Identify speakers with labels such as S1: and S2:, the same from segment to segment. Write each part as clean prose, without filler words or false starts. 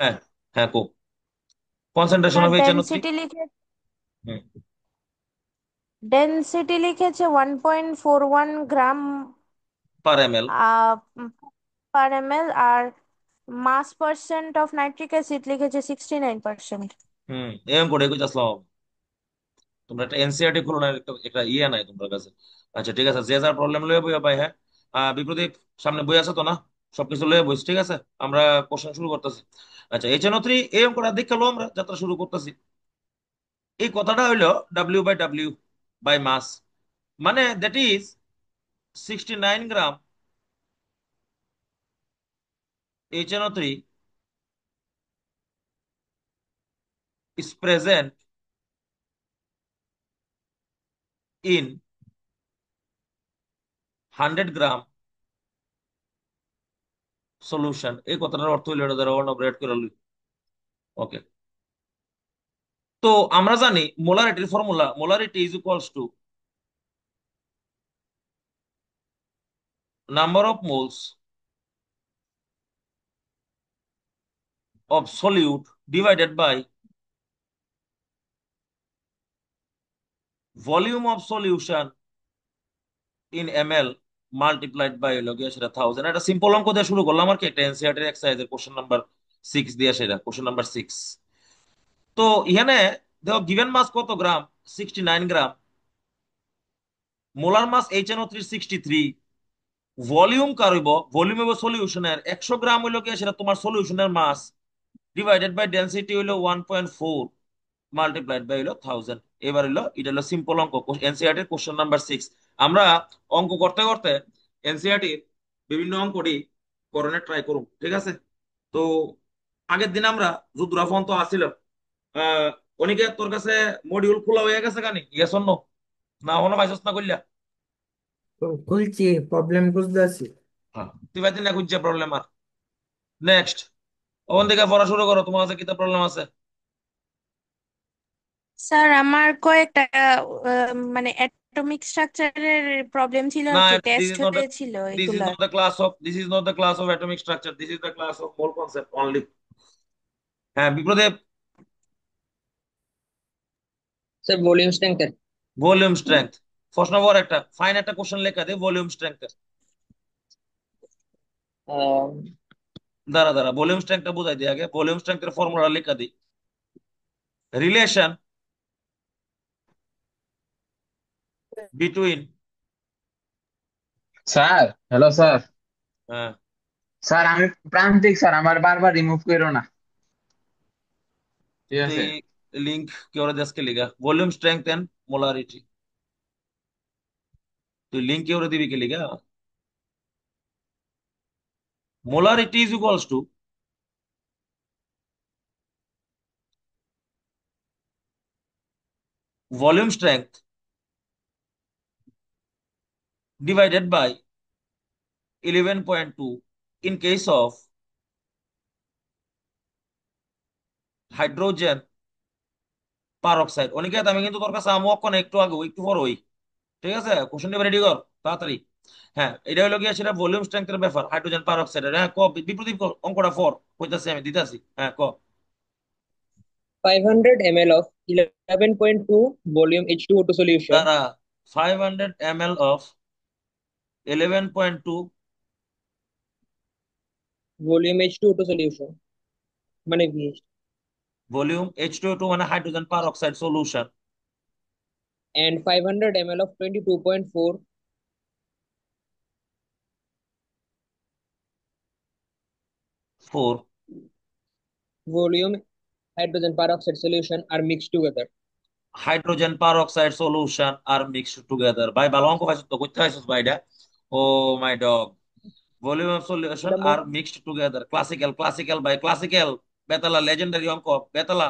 S1: হ্যাঁ, হ্যাঁ, কো concentration
S2: sir
S1: of HNO3
S2: density লিখেছে 1.41 gram
S1: per ml।
S2: Per ML, আর mass percent of nitric acid লিখেছে 69%।
S1: এরকম করে কই আসলাম। তোমরা একটা এনসিআরটি খুলো না, একটা একটা ইয়ে নাই তোমার কাছে? আচ্ছা ঠিক আছে, যে যার প্রবলেম লয়ে বইয়া ভাই, হ্যাঁ। বিপ্রদীপ, সামনে বই আছে তো না? সবকিছু লয়ে বইস, ঠিক আছে? আমরা কোশ্চেন শুরু করতেছি। আচ্ছা, HNO3 এরকম করে দীক্ষা লো, আমরা যাত্রা শুরু করতেছি। এই কথাটা হইলো W/W বাই মাস, মানে that is 69 gram HNO3 is present in 100 gram solution. এই কথাটার অর্থ হইলো, এটা দ্বারা ওয়ান অপারেট করে লই। ওকে। তো আমরা জানি মোলারিটির formula, molarity is equals to number of moles of solute divided by volume of solution in ml multiplied by হলো গিয়ে সেটা 1000। একটা সিম্পল অঙ্ক দিয়ে শুরু করলাম আর কি, একটা এনসিইআরটি এক্সারসাইজের কোশ্চেন নাম্বার 6 দিয়ে, সেটা কোশ্চেন নাম্বার 6। তো এখানে দেখো গিভেন মাস কত গ্রাম? 69 গ্রাম। Molar mass HNO3 63। ভলিউম কার হইব? ভলিউম হইব সলিউশনের 100 গ্রাম হইলো গিয়ে সেটা তোমার সলিউশনের মাস, ডিভাইডেড বাই ডেনসিটি হইলো 1.4, মাল্টিপ্লাইড বাই হলো 1000। এবার হলো এটা হলো সিম্পল অঙ্ক, এনসিআরটির কোশ্চেন নাম্বার 6। আমরা অঙ্ক করতে করতে এনসিআরটির বিভিন্ন অঙ্কটি করণে ট্রাই করুন, ঠিক আছে? তো আগের দিন আমরা যুদ্ধরা ফোন তো আসছিল, আহ অনিকে তোর কাছে মডিউল খোলা হয়ে গেছে কানি? Yes or no? না হনো পাইছস না কইলা?
S3: তো খুলছি, প্রবলেম বুঝতে আছি।
S1: হ্যাঁ, তুই বাইতে না খুঁজছে প্রবলেম আর। নেক্সট, ওখান থেকে পড়া শুরু করো, তোমার কাছে কিতা প্রবলেম আছে?
S2: স্যার আমার কয়েকটা মানে অ্যাটমিক স্ট্রাকচারের প্রবলেম ছিল
S1: না,
S2: আর কি,
S1: দিস
S2: টেস্ট
S1: ইজ নট
S2: হয়েছিল
S1: দিস ইজ
S2: এগুলা।
S1: Not the class of this is not the class of atomic structure, this is the class of mole concept only. হ্যাঁ Biprodeb.
S4: Sir volume strength.
S1: Volume strength. প্রশ্ন নম্বর একটা fine একটা question লেখা দে volume strength. দাঁড়া দাঁড়া, volume স্ট্রেংথটা বুঝাই দিই আগে, ভলিউম স্ট্রেংথের ফর্মুলা লেখা দিই। Relation between,
S5: sir, hello sir.
S1: হ্যাঁ,
S5: স্যার আমি প্রান্তিক স্যার, আমার বারবার রিমুভ করো না, ঠিক
S1: তুই
S5: আছে?
S1: লিঙ্ক কি ওরা দেশকে লিগা ভলিউম স্ট্রেংথ এন্ড মোলারিটি, তুই লিঙ্ক কি ওরা দিবি কি লিগা? Molarity is equals to volume strength divided by 11.2 in case of hydrogen peroxide. Aniket, আমি কিন্তু তোর কাছে আমু অক্ষণ একটু আগে একটু পর হই, ঠিক আছে? কোশ্চেনটা রেডি কর তাড়াতাড়ি। হ্যাঁ, এটা হলো গিয়ে সেটা ভলিউম স্ট্রেংথের ব্যাপার, হাইড্রোজেন পারক্সাইডের। হ্যাঁ ক, বিপ্রদীপ ক, অঙ্কটা ফর কইতাছি আমি দিতাছি, হ্যাঁ ক।
S4: 500 ml of 11.2 volume H2O2 solution,
S1: তারা 500 ml of 11.2
S4: volume H2O2 solution মানে VH,
S1: ভলিউম H2O2 মানে hydrogen peroxide solution,
S4: and 500 ml of 22.4
S1: 4
S4: volume hydrogen peroxide solution are mixed together.
S1: Hydrogen peroxide solution are mixed together. ভাই ভালো অঙ্ক পাইছিস তো, করতে পাইছিস ভাইটা। Oh my dog. Volume of solution
S4: The
S1: are
S4: mo
S1: mixed together, classical classical ভাই classical. বেতালা লেজেন্ডারি অঙ্ক, বেতালা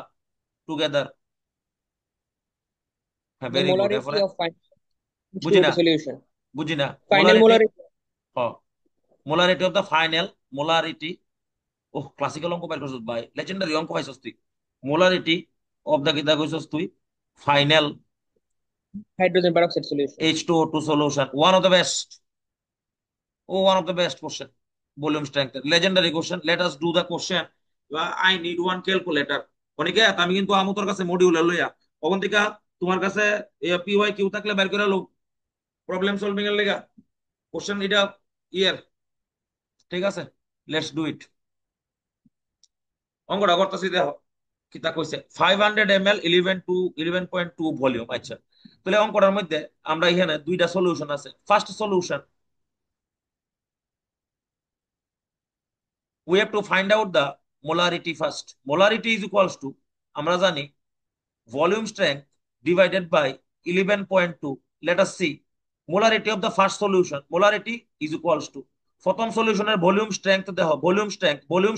S1: টুগেদার। হ্যাঁ,
S4: the
S1: ভেরি গুড।
S4: molarity
S1: এরপরে
S4: of final
S1: বুঝি না,
S4: H2O2 solution.
S1: বুঝি না
S4: Final
S1: মোলারিটি।
S4: molarity.
S1: হ, molarity of the final, molarity. Oh, classical অঙ্ক পাই করছিস ভাই, লেজেন্ডারি অঙ্ক পাইছিস তুই। মোলারিটি অফ দ্য কিতা কইছস তুই? Final
S4: Hydrogen peroxide solution.
S1: H2O2 solution, one of the best. Oh, one of the best question. Volume strength, legendary question. Let us do the question. I need one calculator. অনেকে আমি কিন্তু আমতর কাছে module লইয়া ওখান থেকে তোমার কাছে পিওয়াই কিউ থাকলে বের করে লো প্রবলেম সলভিং এর লেগা কোশ্চেন এটা ইয়ার। ঠিক আছে, লেটস ডু ইট। অঙ্কটা করতেছি দেখো কিতা কইছে 500 ml 11.2 ভলিউম। আচ্ছা, তাহলে অঙ্কটার মধ্যে আমরা এখানে দুইটা সলিউশন আছে। First solution, we have to find out the molarity first. Molarity is equals to, আমরা জানি, volume strength divided by 11.2. Let us see molarity of the first solution. Molarity is equals to প্রথম সলিউশনের volume strength দেখো, volume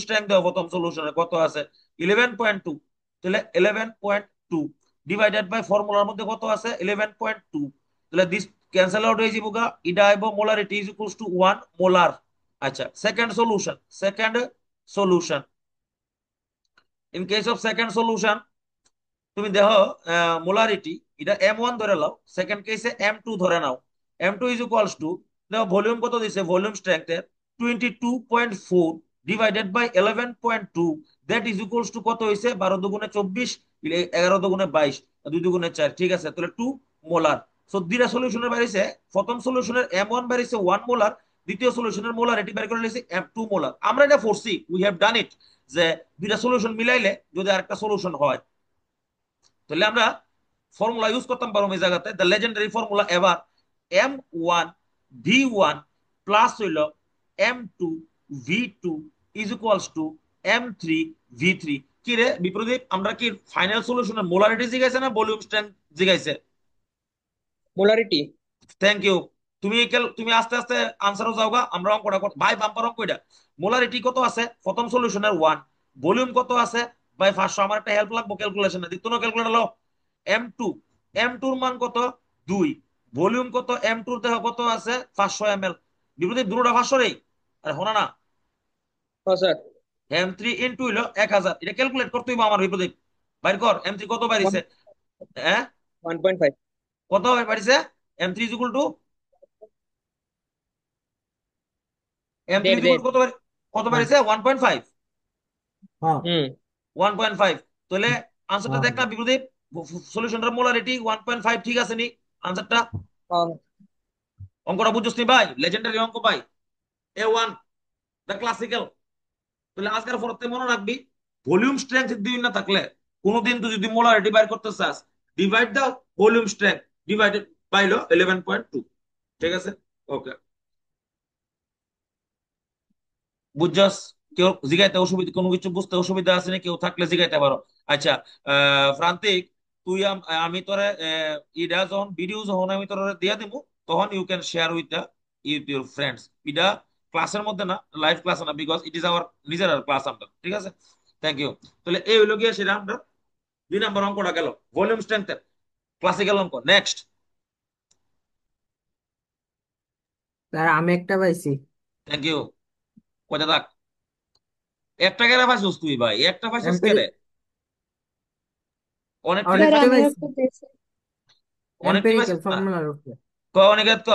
S1: strength দেখো প্রথম সলিউশনে কত আছে 11.2। তাহলে 11.2 divided by ফর্মুলার মধ্যে কত আছে 11.2। তাহলে দিস ক্যান্সেল আউট হয়ে যাবো গা, এটা আইব molarity is equals to 1 molar. আচ্ছা, second solution in case of second solution তুমি দেখো মোলারিটি এটা M1 ধরে নাও, সেকেন্ড কেসে M2 ধরে নাও। M2 ইজ ইকুয়ালস টু, দেখো ভলিউম কত দিছে, ভলিউম স্ট্রেংথ এর 22.4 divided by 11.2, that is equals to কত হইছে 12 দুগুণে 24, 11 দুগুণে 22, 2 দুগুণে 4। ঠিক আছে, তাহলে 2 মোলার। সো দুইটা সলিউশনের বাইরেছে, প্রথম সলিউশনের M1 বাইরেছে 1 মোলার, দ্বিতীয় সলিউশনের মোলারিটি বের করে নিয়েছি M2 মোলার। আমরা এটা পড়ছি, উই হ্যাভ ডান ইট, যে দুইটা সলিউশন মিলাইলে যদি আরেকটা সলিউশন হয় তাহলে আমরা ফর্মুলা ইউজ করতাম পারো এই জায়গাতে, দ্য লেজেন্ডারি ফর্মুলা। এবার M1 V1 প্লাস হইল M2 V2 is equals two M3 V3। কি রে বিপ্রদীপ, আমরা কি ফাইনাল সলিউশনের মোলারিটি জিগাইছে না ভলিউম স্ট্রেংথ জিগাইছে?
S4: মোলারিটি।
S1: Thank you. তুমি আস্তে আস্তে আনসারও যাওগা, আমরা অঙ্কটা ভাই বাম্পার অঙ্ক এটা। মোলারিটি কত আছে প্রথম সলিউশনের 1, ভলিউম কত আছে ভাই 500। আমার একটা হেল্প লাগবে ক্যালকুলেশনে, দিত না ক্যালকুলেটর লো। M2, M2 এর মান কত 2, ভলিউম কত M2 দেখো কত আছে 500 ml। বিপরীতে দুটোটা 500 রে। আরে শোনা না,
S4: হ্যাঁ স্যার।
S1: M3 ইনটু হইলো 1000, এটা ক্যালকুলেট করতে হইব আমার বিপরীত। বাইর কর M3 কত বাইরিছে। হ্যাঁ,
S4: 1.5।
S1: কত বাইরিছে M3 is equal two, M3
S4: দেড়
S1: ইজ ইকুয়াল
S4: দেড়।
S1: টু কত
S3: हाँ
S1: বাইরিছে 1.5।
S3: हाँ
S4: হুম।
S1: 1.5, তাহলে আনসারটা
S3: हाँ
S1: দেখ না বিপদীপ, সলিউশনটার মোলারিটি 1.5 ঠিক আছে নি আনসারটা?
S4: হ্যাঁ।
S1: অঙ্কটা বুঝছিস নি ভাই? লেজেন্ডারি অঙ্ক ভাই, A1 দ্য ক্লাসিক্যাল। তাহলে আজকের পরতে মনে রাখবি, ভলিউম স্ট্রেংথ দুই না থাকলে কোনোদিন তুই যদি মোলারিটি বাইর করতে চাস, ডিভাইড দাও ভলিউম স্ট্রেংথ ডিভাইডেড পাইলো 11.2। ঠিক আছে, ওকে বুঝছস? কেউ জিগাইতে অসুবিধা, কোনো কিছু বুঝতে অসুবিধা আছে না? কেউ থাকলে জিগাইতে পারো। আচ্ছা, প্রান্তিক, তুই আমি তোরে ইডা যখন ভিডিও যখন আমি তোরে দিয়া দিব, তখন you can share with the your friends. ইডা ক্লাসের মধ্যে না, লাইভ ক্লাস না, বিকজ ইট ইজ আওয়ার নিজের ক্লাস আমরা। ঠিক আছে, থ্যাংক ইউ। তাহলে এই হইলো গিয়ে সেটা আমরা 2 নম্বর অঙ্কটা গেল, ভলিউম স্ট্রেংথের ক্লাসিক্যাল অঙ্ক। নেক্সট,
S3: স্যার আমি একটা পাইছি।
S1: Thank you. কয়টা থাক, একটা কেরে পাইছিস তুই ভাই, একটা পাইছিস
S3: এম্পেরি
S1: কেরে? অনেকটি
S2: স্যার
S3: আরেকটা
S1: পাইছিস
S2: আমিও
S1: না?
S3: পাইছি,
S2: একটা পেয়েছি।
S1: অনেকটি
S3: এম্পেরিক্যাল
S1: পাইছিস না?
S3: ফর্মুলার উপরে।
S1: ক অনিকেত ক,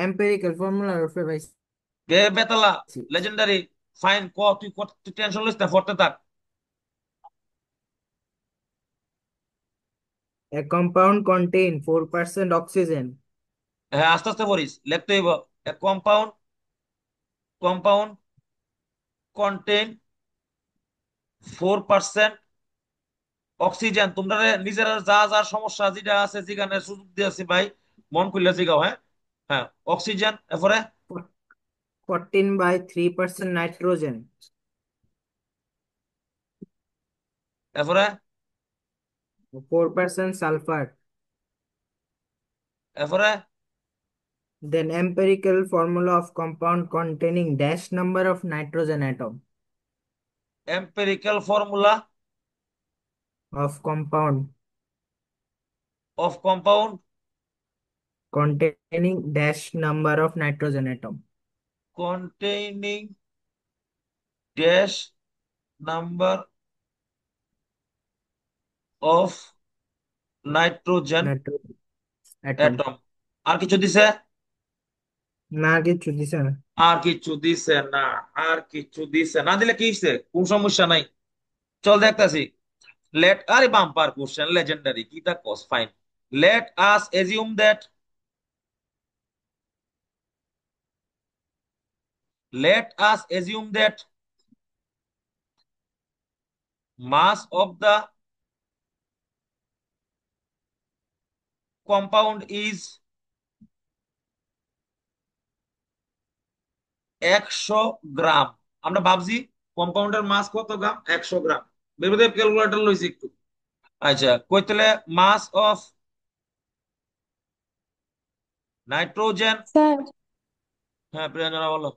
S3: এম্পেরিক্যাল ফর্মুলার উপরে পাইছি।
S1: কে বেতালা লেজেন্ডারি, ফাইন ক, তুই টেনশন লিস না, পড়তে থাক।
S3: A compound contain 4% oxygen.
S1: হ্যাঁ, আস্তে আস্তে পড়িস, লিখতে হইব। Compound compound contain 4% oxygen. তোমরা নিজেরা যা যা সমস্যা যেটা আছে যেখানে সুযোগ দিয়েছি ভাই, মন খুললে জিগাও। হ্যাঁ, হ্যাঁ, অক্সিজেন। এরপরে
S3: 14 by 3% nitrogen.
S1: এরপরে
S3: 4% sulfur.
S1: এরপরে
S3: Then empirical formula of compound containing dash number of nitrogen atom.
S1: Empirical formula
S3: Of compound
S1: of compound
S3: containing dash number of nitrogen atom.
S1: Containing dash number of nitrogen
S3: Nitrogen atom.
S1: Atom. আর কিছু দিছে?
S3: না কিছু দিছে না।
S1: আর কিছু দিছে না, আর কিছু দিছে না, দিলে কি হইছে? কোন সমস্যা নাই, চল দেখতাছি। লেট, আরে বাম্পার কোশ্চেন, লেজেন্ডারি, কি তা কস, fine. Let us assume that, let us assume that mass of the compound is 100 গ্রাম। আমরা ভাবছি কম্পাউন্ডের মাস কত গ্রাম, 100 গ্রাম। বেরোদেব ক্যালকুলেটর লইছি একটু। আচ্ছা, কইতলে মাস অফ নাইট্রোজেন।
S2: স্যার,
S1: হ্যাঁ প্রিয়াঞ্জনা বলো।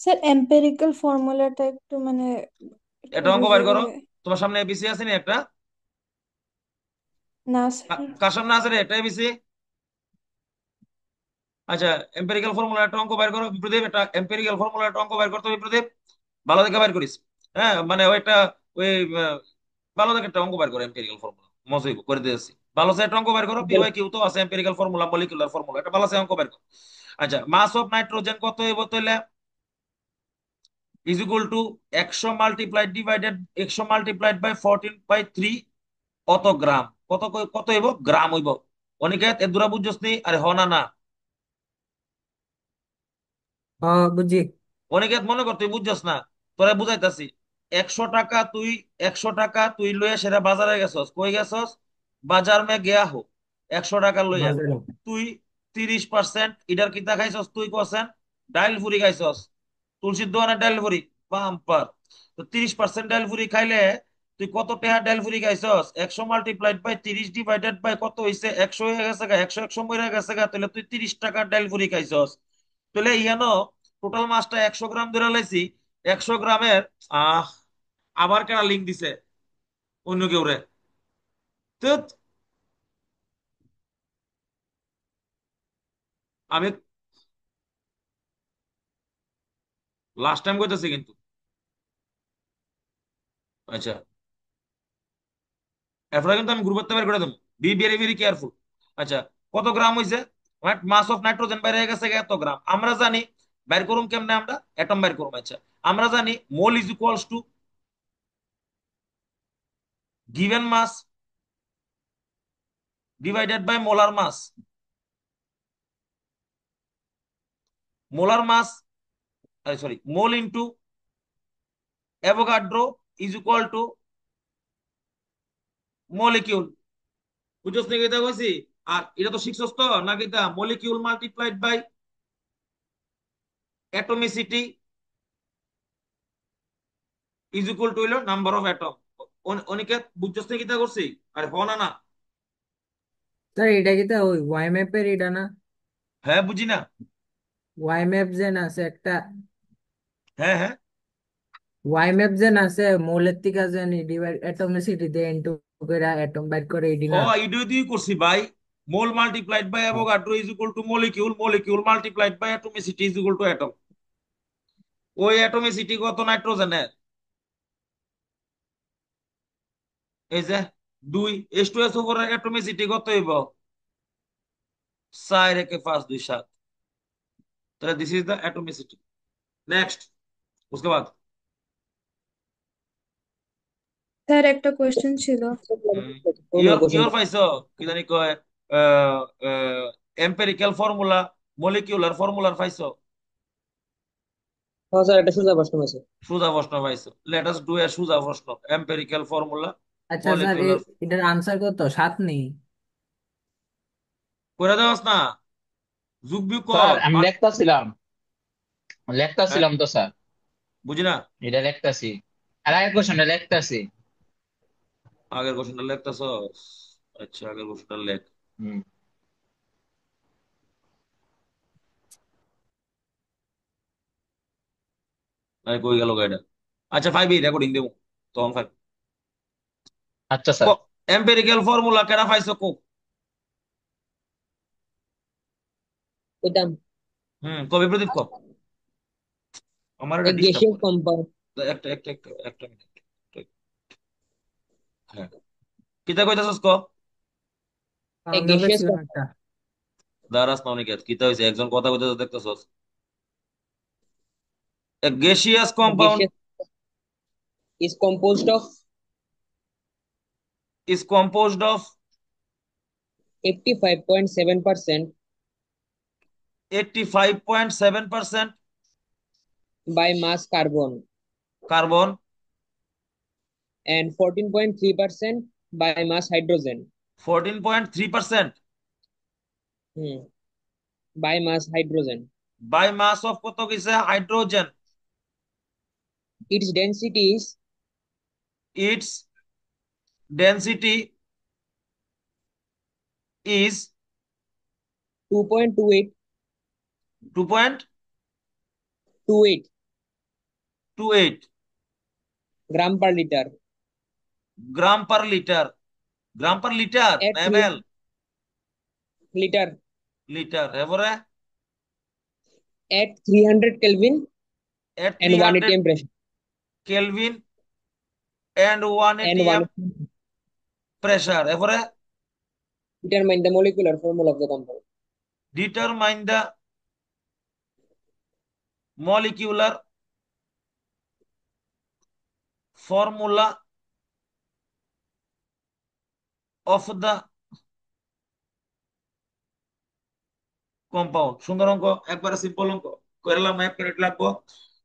S2: স্যার এম্পিরিক্যাল ফর্মুলাটা একটু মানে একটু
S1: এটা অঙ্ক বাইর
S2: বুঝিয়ে
S1: করো। তোমার সামনে এবিসি আছে না একটা?
S2: না স্যার।
S1: কার সামনে আছে রে এটা এবিসি? আচ্ছা, এম্পিরিক্যাল ফর্মুলা একটা অঙ্ক বাইর করো বিপ্রদীপ, একটা এম্পিরিক্যাল ফর্মুলা একটা অঙ্ক বাইর করতে হবে বিপ্রদীপ, ভালো দেখে বাইর করিস। হ্যাঁ মানে ওইটা, ওই ভালো দেখে একটা অঙ্ক বাইর করো এম্পিরিক্যাল ফর্মুলা, মজা হইব, করে দিয়েছি। ভালো সে একটা অঙ্ক বাইর করো, পিওয়াই কিউ তো আছে, এম্পিরিক্যাল ফর্মুলা, মলিকুলার ফর্মুলা, একটা ভালো সে অঙ্ক বাইর করো। আচ্ছা, মাস অফ নাইট্রোজেন কত হইব তাহলে? Is equal to 100 multiplied by 14/3 অত গ্রাম। কত হইব? গ্রাম হইব। অনিকেত এর দুরা বুঝছস নি? আরে হ না না।
S3: ও বুঝি।
S1: অনিকেত মনে কর তুই বুঝছস না, তোরা বুঝাইতাছি। 100 টাকা তুই, 100 টাকা তুই লইয়া সেটা বাজারে গেছস, কই গেছস? বাজার মে গিয়া হো। 100 টাকা লইয়া
S3: বাজারে।
S1: তুই 30% ইডার কিতা খাইছস তুই কছেন? ডাইল ফুরি খাইছস। তুলসীর দোকানে ডাইল ফুরি, বাম্পার। তো 30% ডাইল ফুরি খাইলে তুই কত টাকা ডাইল ফুরি খাইছস? 100 মাল্টিপ্লাইড বাই 30 ডিভাইডেড বাই কত হইছে? 100 হয়ে গেছে গা, 100 মরে গেছে গা, তাহলে তুই 30 টাকা ডাইল ফুরি খাইছস। তাহলে ইয়ানো টোটাল মাছটা 100 গ্রাম ধরে লাইছি। 100 গ্রামের আহ আবার কেনা লিঙ্ক দিছে অন্য কেউ রে। তো আমি লাস্ট টাইম কইতেছি কিন্তু। আচ্ছা, এরপরে কিন্তু আমি গ্রুপের বের করে দেবো, বি ভেরি ভেরি কেয়ারফুল। আচ্ছা, কত গ্রাম হইছে? মাস অফ নাইট্রোজেন বাইরে হয়ে গেছে এত গ্রাম। আমরা জানি বাইর করুম কেমনে, আমরা অ্যাটম বাইর করুম। আচ্ছা, আমরা জানি mole is equals to given mass divided by molar mass. Molar mass, sorry, mole into Avogadro is equal to molecule. বুঝছস না এটা কইছি? আর এটা তো শিখছস তো নাকি? এটা molecule multiplied by atomicity is equal to হইলো নাম্বার অফ অ্যাটম। অনিকে বুঝছস না কিতা করছি? আরে হ না না।
S3: স্যার এটা কি তা ওই ওয়াই ম্যাপের এটা না?
S1: হ্যাঁ বুঝি না।
S3: ওয়াই ম্যাপ যে না আছে একটা,
S1: হ্যাঁ হ্যাঁ।
S3: ওয়াই ম্যাপ যে না আছে মৌলের থেকে যে ডিভাইড অ্যাটমিসিটি দিয়ে ইনটু করে অ্যাটম বাইর করে এডি
S1: ও
S3: না?
S1: ইডো দিয়ে করছি ভাই। Mole multiplied by Avogadro is equal to molecule, molecule multiplied by atomicity is equal to atom. ওই অ্যাটমিসিটি কত নাইট্রোজেনের? এই যে 2, H2SO এর অ্যাটমিসিটি কত হইব? 4 একে 5 2 7। তাহলে দিস ইজ দ্য অ্যাটমিসিটি। নেক্সট, उसके बाद
S2: স্যার একটা কোয়েশ্চেন ছিল।
S1: Year
S4: question.
S1: ইয়র পাইছো কি জানি কয়, এম্পেরিক্যাল ফর্মুলা, মলিকিউলার ফর্মুলার পাইছো?
S4: হ্যাঁ স্যার, একটা সোজা প্রশ্ন আছে।
S1: সোজা প্রশ্ন পাইছো? লেট আস ডু এ সোজা প্রশ্ন। এম্পেরিক্যাল ফর্মুলা,
S3: আচ্ছা স্যার
S1: মলিকিউলার।
S3: এটার আনসার কত? 7 নেই?
S1: করে দেওয়াস না? যুগ বিয়োগ
S5: স্যার
S1: কর
S5: আমি লেখতাছিলাম,
S1: হ্যাঁ,
S5: লেখতাছিলাম তো স্যার।
S1: বুঝি না।
S5: এটা লেখতাছি, আর আগের কোশ্চেনটা লেখতাছি।
S1: আগের কোশ্চেনটা লেখতাছস? আচ্ছা, আগের কোশ্চেনটা লেখ।
S5: হুম।
S1: আরে কই গেল গাইডা? আচ্ছা, 5 রেকর্ডিং দেবো তখন 5।
S5: আচ্ছা স্যার।
S1: এম্পেরিক্যাল ফর্মুলা কেডা পাইছো কো?
S4: এটা
S1: কবি প্রদীপ ক। আমার এটা
S4: এক
S1: ডিস্টার্ব
S4: গ্যাসীয়
S1: করে।
S4: কম্পাউন্ড।
S1: একটা মিনিট। হ্যাঁ, কিতা কইতাছস ক?
S4: এক
S3: আমিও
S4: গ্যাসীয়
S3: পেয়েছিলাম একটা।
S1: দারাস না অনিকেত কিতা হয়েছে একজন কথা বলতে দেখতেছস a gaseous
S4: The
S1: compound
S4: gaseous is composed of
S1: is composed of
S4: 85.7%
S1: 85.7%
S4: by mass carbon
S1: carbon,
S4: and 14.3% by mass hydrogen.
S1: 14.3%
S4: Hmm. By mass hydrogen.
S1: by mass of কত কিসে hydrogen,
S4: Its density is
S1: its density is
S4: 2.28
S1: 2.28
S4: gram per liter
S1: gram per litre, gram per litre
S4: at
S1: না
S4: 3
S1: ML,
S4: liter
S1: litre এবারে
S4: at 300 Kelvin
S1: at
S4: and 1
S1: 300
S4: atm pressure
S1: Kelvin and 1
S4: and
S1: atm
S4: 1
S1: pressure এবারে
S4: determine the molecular formula of the compound.
S1: determine the molecular formula of the compound. সুন্দর অঙ্ক, একবারে simple অঙ্ক করলাম, 1 minute লাগবো।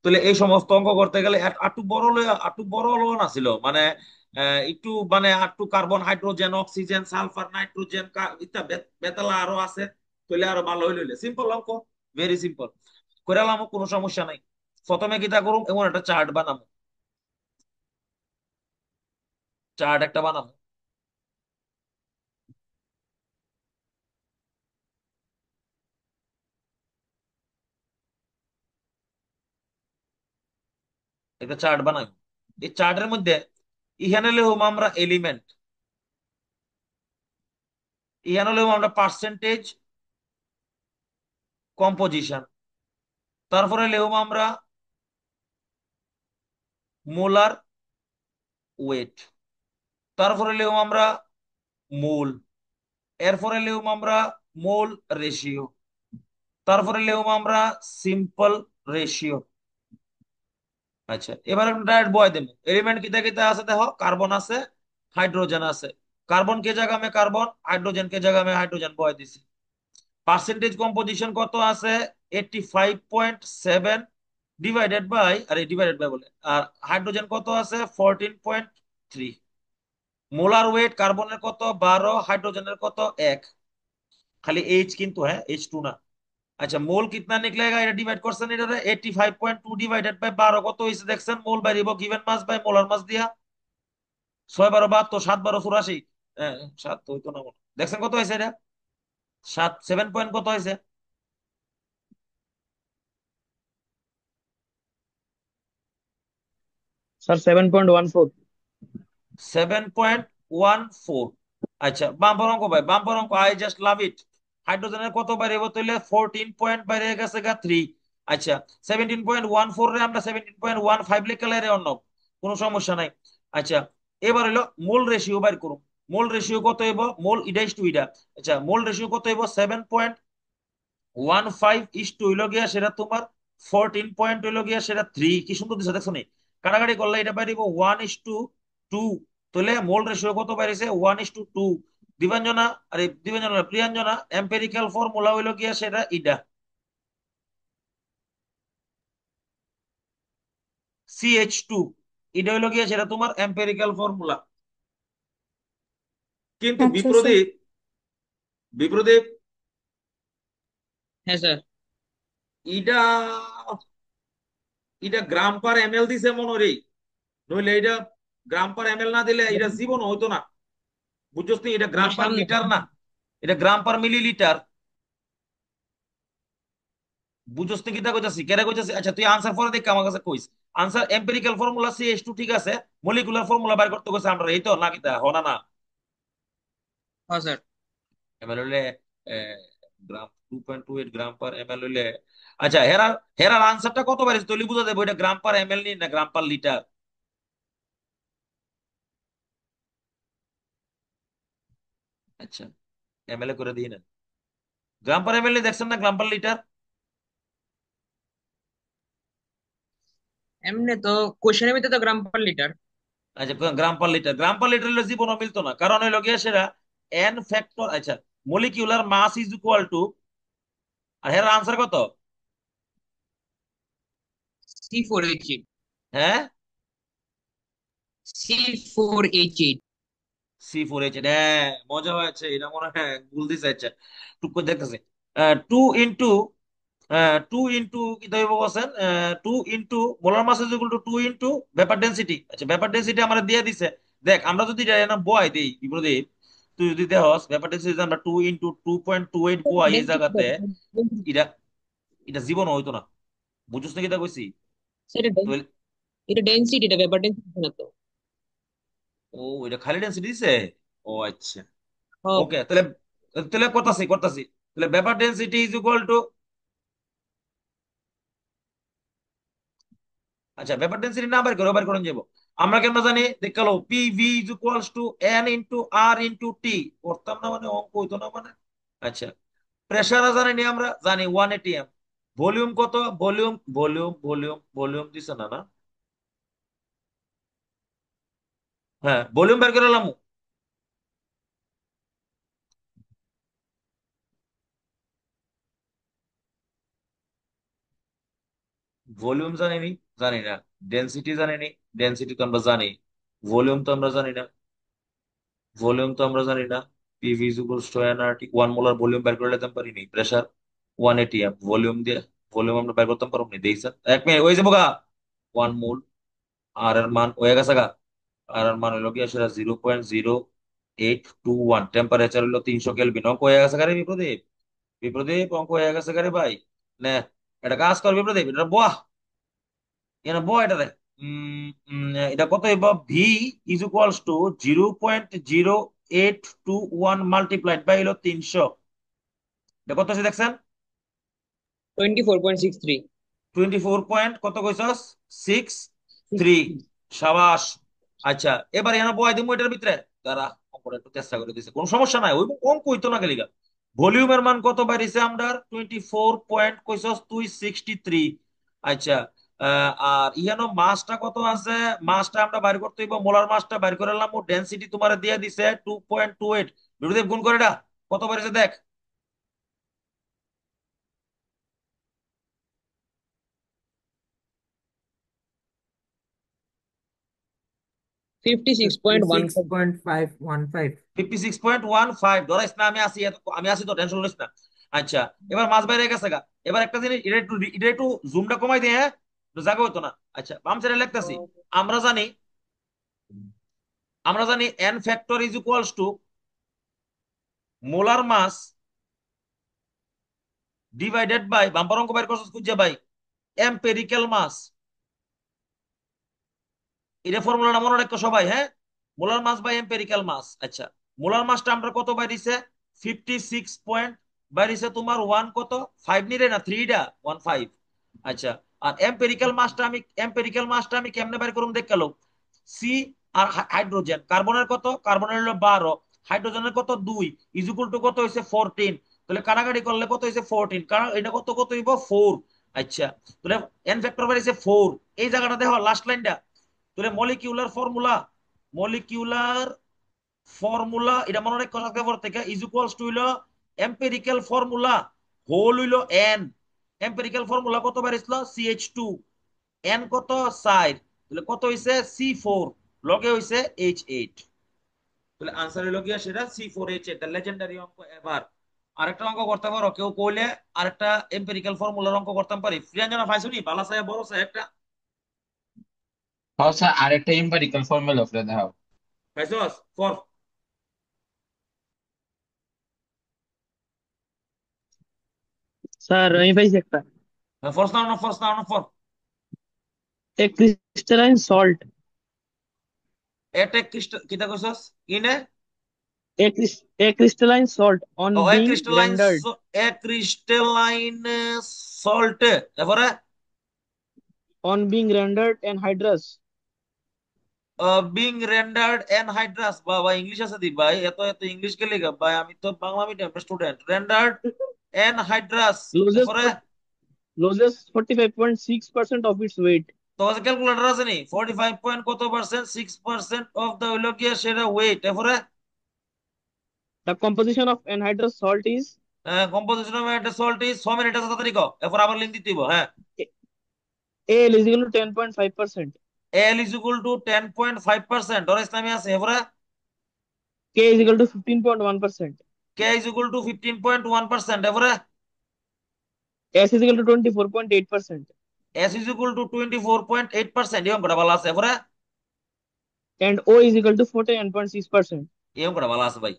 S1: তাহলে এই সমস্ত অঙ্ক করতে গেলে একটু বড় একটু বড় হলো না ছিল মানে একটু মানে একটু carbon hydrogen oxygen sulphur nitrogen বেতালা আরো আছে, তাহলে আরো ভালো হইলে সিম্পল অঙ্ক, ভেরি সিম্পল করলাম, কোনো সমস্যা নাই। প্রথমে কিতা করুম, এমন একটা চার্ট বানাবো, চার্ট একটা বানাবো। একটা চার্ট বানাবো, এই চার্টের মধ্যে ইহানে লিখুম আমরা এলিমেন্ট, ইহানে লিখুম আমরা পার্সেন্টেজ কম্পোজিশন, তারপরে লিখুম আমরা মোলার ওয়েট, তারপরে লিখুম আমরা মোল, এরপরে লিখুম আমরা মোল রেশিও, তারপরে লিখুম আমরা সিম্পল রেশিও। আচ্ছা এবার ডাইরেক্ট বয় দেবো এলিমেন্ট কিতা কিতা আছে, দেখো কার্বন আছে হাইড্রোজেন আছে, কার্বন কে জায়গা মে কার্বন হাইড্রোজেন কে জায়গা মে হাইড্রোজেন বয় দিছি। পার্সেন্টেজ কম্পোজিশন কত আছে 85.7 ডিভাইডেড বাই, আরে ডিভাইডেড বাই বলে, আর হাইড্রোজেন কত আছে 14.3। মোলার ওয়েট কার্বনের কত 12, হাইড্রোজেনের কত 1, খালি এইচ কিন্তু, হ্যাঁ H2 না। আচ্ছা মোল কিতনা নিকলেগা, এটা ডিভাইড করছেন, এটা 85.2 ডিভাইডেড বাই 12 কত হয়েছে দেখছেন, মোল বাইরিব given mass by molar mass দিয়া, 6 12 72, 7 12 84, হ্যাঁ 7 তো হইতো না মনে হয়। দেখছেন কত হয়েছে এটা, 7 পয়েন্ট কত হয়েছে,
S4: Sir, 7.14.
S1: 7.14। আচ্ছা বাম্পার অঙ্ক ভাই, বাম্পার অঙ্ক, আই জাস্ট লাভ ইট। হাইড্রোজেনের কত বাইরে তাহলে 14 পয়েন্ট বাইরে গেছে গা 3। আচ্ছা 17.14 রে আমরা 17.15 লিখে রে অন্য, কোনো সমস্যা নাই। আচ্ছা এবার হলো মোল রেশিও বাইর করুন, মোল রেশিও কত হইব, মোল ইডা ইস টু ইডা, আচ্ছা মোল রেশিও কত হইব 7.15 ইস টু হইল গিয়া সেটা তোমার 14 পয়েন্ট হইল গিয়া সেটা 3, কি সুন্দর দিছে দেখছো নি, কাটাকাটি করলে এটা বাইরিব 1:2। তাহলে মোল রেশিও কত বাইরেছে 1:2। দিবাঞ্জনা, আরে দিবাঞ্জনা না, প্রিয়াঞ্জনা, এম্পেরিক্যাল ফর্মুলা হইল গিয়া সেটা ইডা CH2, এটা হইল গিয়া সেটা তোমার এম্পেরিক্যাল ফর্মুলা। কিন্তু
S2: আচ্ছা sir.
S1: Bipradeep, Bipradeep
S4: Yes, sir.
S1: Ida, এটা গ্রাম পার এমএল দিছে মনে রে, নইলে এটা গ্রাম পার এমএল না দিলে এটা জীবন হইতো না, বুঝছস তুই, এটা গ্রাম
S4: আমার
S1: পার
S4: সামনে
S1: লিটার না, এটা গ্রাম পার মিলিলিটার, বুঝছস তুই কিতা কইতাছি কেরে কইতাছি। আচ্ছা তুই আনসার পরে দেখ আমার কাছে কইস, আনসার এম্পিরিক্যাল ফর্মুলা CH2 ঠিক আছে, মলিকুলার ফর্মুলা বাইর করতে কইছে আমরা, এই তো না কিতা হনা না
S4: হ্যাঁ স্যার
S1: এমএল হইলে গ্রাম 2.28 গ্রাম পার এমএল হইলে। আচ্ছা হেরার হেরার আনসারটা কত পারিস তুই বুঝা দেবো, এটা গ্রাম পার এমএল নি না গ্রাম পার লিটার। আচ্ছা এমএল করে দিই না, গ্রাম পার এমএল দেখছেন না, গ্রাম পার লিটার?
S4: এমনি তো কোশ্চেনের ভিতরে তো গ্রাম পার লিটার।
S1: আচ্ছা, গ্রাম পার লিটার হলে জীবনও মিলতো না, কারণ হইলো গিয়ে সেটা এন ফ্যাক্টর। আচ্ছা, molecular mass is equal to, আর এর আনসার কত?
S4: C4H8।
S1: হ্যাঁ,
S4: C4H8।
S1: C4H, হ্যাঁ মজা হয়েছে, এটা মনে হয় ভুল দিছে। আচ্ছা, টুক করে দেখতেছি। টু ইন্টু টু ইন্টু কি হইব বলছেন? Two into molar mass is equal to two into vapour density. আচ্ছা, ভেপার ডেন্সিটি আমরা দিয়ে দিছে। দেখ, আমরা যদি এটা না বয় দেই বিপ্রদীপ, তুই যদি দেহস ভেপার ডেন্সিটি আমরা 2 × 2.28 বয় এই জায়গাতে, এটা এটা জীবন হইতো না। বুঝছিস না কি তা কইছি?
S4: সেটা
S1: তো
S4: এটা ডেনসিটি, এটা ব্যাপার ডেনসিটি না তো।
S1: ও, এটা খালি ডেন্সিটি দিছে। ও আচ্ছা,
S4: হ্যাঁ।
S1: ওকে, তাহলে তাহলে করতাছি করতাছি। তাহলে vapour density is equal two, আচ্ছা ভেপার ডেন্সিটি না বের করে বের করে যাবো। আমরা কেন জানি দেখালো P V is equals to N into R into T. করতাম না মানে, অঙ্ক হইতো না মানে। আচ্ছা, প্রেসার জানি নি, আমরা জানি 1 atm। ভলিউম কত? ভলিউম দিছে না, না? হ্যাঁ, ভলিউম বের করে এলাম। ভলিউম জানি নি, জানি না। ডেন্সিটি জানি নি, ডেন্সিটি তো আমরা জানি। ভলিউম তো আমরা জানি না, ভলিউম তো আমরা জানি না। PV equals to nRT, 1 molar volume বের করে নিতে পারিনি। প্রেসার 1 atm, ভলিউম দিয়ে ভলিউম আমরা বের করতে পারবো না। দেখছেন, 1 মিনিট ওই যাবো গা। 1 মোল, আর এর মান হয়ে গেছে গা। আর এর মান হলো কি সেটা 0.0821। টেম্পারেচার হলো 300 কেলভিন। অঙ্ক হয়ে গেছে গাড়ি বিপ্রদীপ। বিপ্রদীপ, অঙ্ক হয়ে গেছে গাড়ি ভাই। নে, এটা কাজ কর বিপ্রদীপ, এটা বাহ, এটা বয় এটা দেখ। এটা কত হইব? V is equals to 0.0821 multiplied by হলো 300। এটা কত আছে দেখছেন?
S4: 24.63।
S1: 24 পয়েন্ট কত কইছস? 6.3। সাবাস। আচ্ছা, এবার এখানে বয় দিমু এটার ভিতরে। তারা অঙ্কটা একটু চেষ্টা করে দিছে, কোনো সমস্যা নাই, ওই অঙ্ক হইতো না গেলিগা। ভলিউমের মান কত বাইরেছে আমরা? 24 পয়েন্ট কইছস তুই, 63। আচ্ছা, আর ইহানো মাসটা কত আছে? মাসটা আমরা বাইর করতে হইব, মোলার মাসটা বাইর করে নিলাম। ও ডেনসিটি তোমার দিয়ে দিছে 2.28। বিরুদেব গুণ করে এটা কত বাইরেছে দেখ।
S4: 56.15।
S3: 56.515।
S1: 56.15 ধরাইস না, আমি আছি আমি আছি তো, টেনশন লইস না। আচ্ছা, এবার মাছ বাইরে গেছে গা। এবার একটা জিনিস, এটা একটু জুমটা কমাই দিয়ে, হ্যাঁ, একটু জায়গা হইতো না। আচ্ছা, বাম সাইডে লিখতেছি। আমরা জানি আমরা জানি n factor is equals to molar mass divided by, bumper অঙ্ক বাইর করছিস খুঁজে ভাই, এম্পেরিক্যাল মাস। এটা ফর্মুলাটা মনে রাখো সবাই, হ্যাঁ। মোলার মাস বাই এম্পেরিক্যাল মাস। আচ্ছা, মোলার মাসটা আমরা কত বাইরিছে? 56 পয়েন্ট বাইরিছে তোমার। ওয়ান কত? 5 নিরে না 3 1.5। আচ্ছা, আর এম্পেরিক্যাল মাসটা আমি কেমনে বাইর করুম দেখ গেল। সি আর হাইড্রোজেন, কার্বনের কত? কার্বনের হলো 12, হাইড্রোজেনের কত? 2, ইকুয়াল টু কত হয়েছে? 14। তাহলে কাটাকাটি করলে কত হয়েছে? 14, কারণ এটা কত কত হইব? 4। আচ্ছা, তাহলে এন ফ্যাক্টর বাইরেছে 4। এই জায়গাটা দেখো, লাস্ট লাইনটা। তাহলে মলিকিউলার ফর্মুলা এটা মনে রাখতে রাখতে পর থেকে ইজ ইকুয়ালস টু হইলো এম্পেরিক্যাল ফর্মুলা হোল হইলো এন। এম্পেরিক্যাল ফর্মুলা কত বার ছিল? CH2। এন কত? 4। তাহলে কত হইছে? C4 লগে হইছে H8। তাহলে আনসার হইলো গিয়া সেটা C4H8, দ্য লেজেন্ডারি অঙ্ক। এবার আরেকটা অঙ্ক করতে পারো কেউ কইলে, আরেকটা এম্পেরিক্যাল ফর্মুলার অঙ্ক করতাম পারি। ফ্রিয়াঞ্জনা পাইছুনি বালা সাহেব, বড় সাহেব একটা
S5: হ্যাঁ স্যার, আরেকটা এম্পিরিক্যাল ফর্মুলা অফ দেখাও।
S1: পাইছস ফর।
S6: স্যার আমি পাইছি একটা।
S1: ফোর্স নাও না, ফোর্স নাও না, ফর।
S6: A crystalline salt.
S1: এটে ক্রিস্টাল কিতা কইছস? ইনে
S6: এ ক্রিস্টালাইন সল্ট অন
S1: ও
S6: being rendered
S1: a crystalline salt. তারপরে
S6: on being rendered
S1: being rendered anhydrous. বাবা, ইংলিশ আছে দি ভাই, এত এত ইংলিশ গেলে গা ভাই, আমি তো Bangla medium student. Rendered anhydrous
S6: loses
S1: এরপরে
S6: loses 45.6% of its weight.
S1: তো ক্যালকুলেটর আছে নি 45 পয়েন্ট কত পার্সেন্ট 6% অফ দ্য হইলো গিয়ে সেটা ওয়েট এরপরে
S6: The composition of anhydrous salt is
S1: composition of একটা সল্ট ইজ 6 মিনিট আছে তাড়াতাড়ি কও এরপর আবার লিংক দিতে হইব হ্যাঁ
S6: Al is equal to 10.5%.
S1: Al is equal to 10.5% ধর ইসলামী আছে এরপরে
S6: K is equal to 15.1%.
S1: K is equal to 15.1% এরপরে
S6: S is equal to 24.8%.
S1: S is equal to 24.8% এরকম করে বলা আছে এরপরে
S6: And O is equal to 49.6%.
S1: এরকম করে বলা আছে ভাই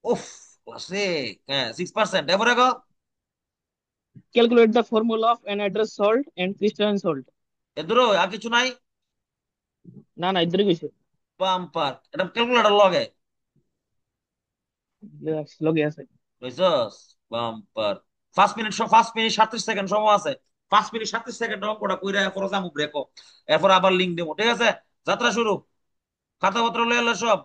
S1: উফ ক্লাসে হ্যাঁ 6% এরপরে গো
S6: Calculate the formula of anhydrous salt and crystalline salt.
S1: এদুর আর কিছু নাই
S6: না ইধরে কইছে
S1: বাম্পার এটা ক্যালকুলেটর লগে
S6: লগে আছে
S1: বুঝছস বাম্পার 5 মিনিট 37 সেকেন্ড সময় আছে 5 মিনিট 37 সেকেন্ড অঙ্কটা কইরা এরপর যামু ব্রেকও এরপর আবার লিংক দেবো ঠিক আছে যাত্রা শুরু খাতাপত্র লয়ে এলো সব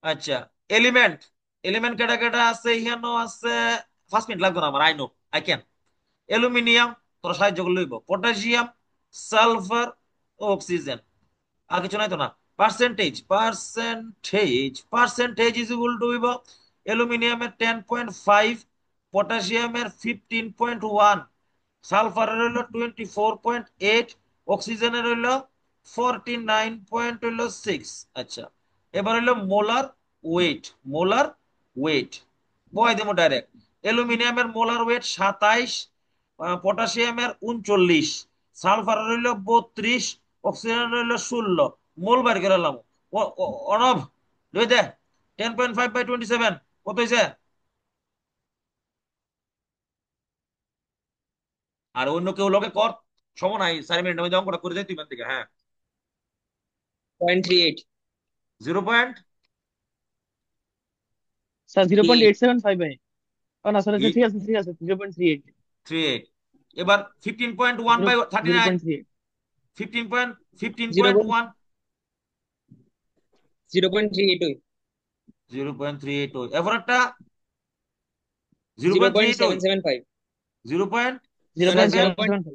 S1: আচ্ছা এলিমেন্ট এলিমেন্ট কেটা কেটা আছে ইহানো আছে 5 মিনিট লাগবে না আমার I know I can aluminium তোর সাহায্য করে লইব পটাশিয়াম সালফার অক্সিজেন আর কিছু নাই তো না পার্সেন্টেজ ইজ ইকুয়াল টু হইব অ্যালুমিনিয়ামের 10.5 পটাশিয়ামের 15.1 সালফারের হইল 24.8 অক্সিজেনের হইল 49.6 আচ্ছা এবার হইল মোলার ওয়েট বয় দেবো ডাইরেক্ট অ্যালুমিনিয়ামের মোলার ওয়েট 27 পটাশিয়ামের 39 সালফার রইল 32 অক্সিজেন রইল 16 মোল বার করে এলাম অনব লই দে 10.5/27 কত হয়েছে আর অন্য কেউ লোকে কর সময় নাই 4 মিনিট আমি অঙ্কটা করে যাই তুই এখান থেকে হ্যাঁ
S4: 0.38.
S1: 0 পয়েন্ট
S6: স্যার 0.875 ভাই ও না স্যার ঠিক আছে 0.38
S1: 38 এবার 15.1/39
S6: 0.38
S1: 15.1
S4: 0.38.
S1: 0.38 এবার একটা 0.38
S4: 0.775.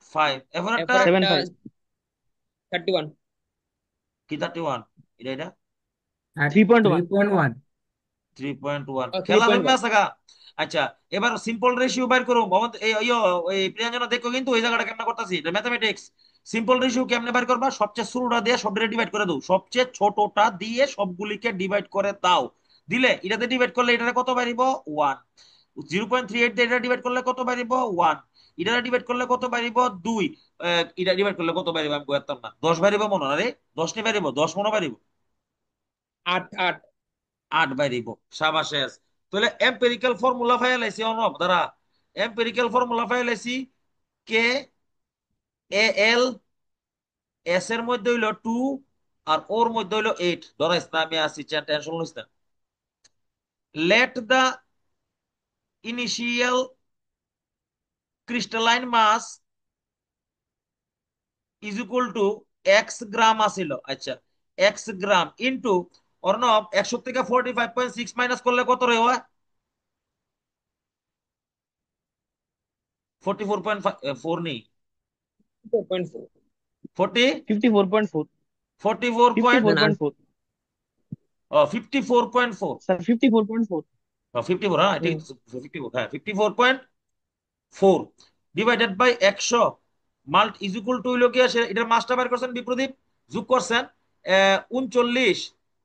S1: 0.75 এবার একটা
S6: 75
S4: 31.
S1: কি 31 এটা
S3: আর
S6: 3.1
S3: 3.1
S1: 3.1
S4: Oh,
S1: খেলা
S4: 3.1.
S1: জমে আছে গা আচ্ছা এবার সিম্পল রেশিও বের করো এই প্রিয়াঞ্জনা দেখো কিন্তু ওই জায়গাটা কেমনে করতেছি এটা ম্যাথমেটিক্স সিম্পল রেশিও কেমনে বের করবা সবচেয়ে ছোটটা দিয়ে সবটা ডিভাইড করে দাও সবচেয়ে ছোটটা দিয়ে সবগুলিকে ডিভাইড করে দাও দিলে এটাতে ডিভাইড করলে এটাতে কত বাড়িব 1 0.38 দিয়ে এটা ডিভাইড করলে কত বাড়িব 1 এটা ডিভাইড করলে কত বাড়িব 2 এটা ডিভাইড করলে কত বাড়িব আমি কইতাম না 10 বাড়িব মনে আরে 10 নি বাড়িব 10 মনে বাড়িব
S4: 8.
S1: 8 বাড়িব সাবাস তাহলে এম্পিরিক্যাল ফর্মুলা ফাইলাইছি অনব দ্বারা এম্পিরিক্যাল ফর্মুলা ফাইলাইছি কে এ এল এস এর মধ্যে হইলো 2 আর ওর মধ্যে হইলো 8 ধরাইছ না আমি আসি টেনশন লইছ না let the initial crystalline mass is equal to x gram আসিল আচ্ছা এক্স গ্রাম ইন্টু অর্ণব 100 থেকে 45.6 মাইনাস করলে কত রয়ে 44.4 নেই
S4: 4.4.
S1: 40
S6: 54.4
S1: 44 পয়েন্ট
S6: 54.4
S1: 54.4
S6: স্যার 54.4
S1: 54 হ্যাঁ ঠিক 54 হ্যাঁ 54.4 ডিভাইডেড বাই 100 মাল্ট ইজ ইকুয়াল টু হইলো কি এটার মাসটা বের করছেন বিপ্রদীপ যোগ করছেন 39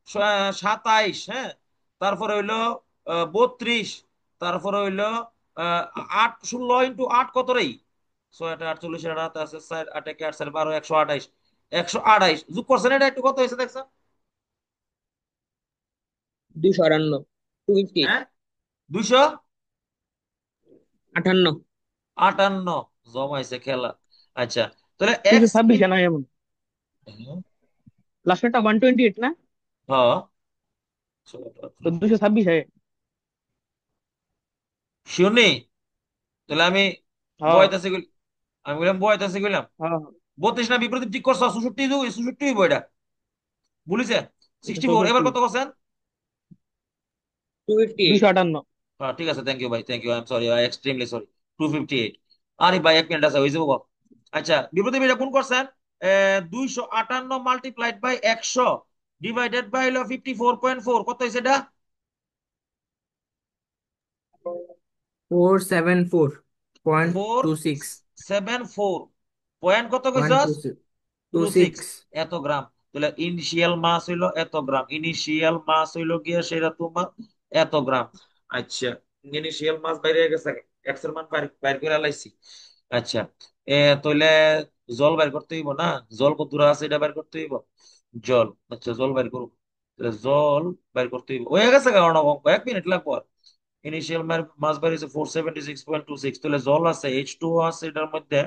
S1: 27 হ্যাঁ তারপরে হইলো 32 তারপরে হইলো 8 16 ইন্টু 8 কত রে 6 8 48 এর হাতে আছে 4 8 1 8 4 12 128 128 যোগ করছেন এটা একটু কত হয়েছে দেখছেন
S4: 258. 250.
S1: হ্যাঁ 200
S4: 58.
S1: 58 জমাইছে খেলা আচ্ছা তাহলে এক্স
S6: 226 না এমন লাস্টটা 128 না
S1: হ্যাঁ
S6: তো 226 হয়
S1: শুনি তাহলে আমি
S6: হ্যাঁ
S1: বয়তাছি আমি বললাম বয়তাছি গেলাম
S6: হ্যাঁ
S1: 32 না বিপরীত ঠিক করছো 66 66 হইব এটা বলিছে 64 এবার কত করছেন
S4: 258.
S6: 258।
S1: হ্যাঁ ঠিক আছে, থ্যাংক ইউ ভাই, thank you, I am sorry, I extremely sorry. 258। আরে ভাই এক মিনিট আছে, হয়ে যাবো। আচ্ছা বিপ্রদীপ এটা কোন করছেন? 258 মাল্টিপ্লাইড বাই 100 ডিভাইডেড বাই হলো 54.4, কত হয়েছে এটা?
S3: 474.26
S1: 474 পয়েন্ট কত কইছস?
S3: 126
S1: টু সিক্স
S3: 26
S1: এত গ্রাম। তাহলে ইনিশিয়াল মাস হইলো এত গ্রাম, ইনিশিয়াল মাস হইলো গিয়ে সেটা তোমার এত গ্রাম। আচ্ছা ইনিশিয়াল মাস বাইরে গেছে, এক্স এর মান বাইর বাইর করে লাইছি। আচ্ছা তাহলে জল বাইর করতে হইব না? জল কত দূর আছে এটা বাইর করতে হইব। জল, আচ্ছা জল বাইর করব। তাহলে জল বাইর করতে হইব, হয়ে গেছে কারণ অঙ্ক 1 মিনিট লাগবে। ইনিশিয়াল মাস বাইর হয়েছে 476.26, তাহলে জল আছে H2 আছে এটার মধ্যে,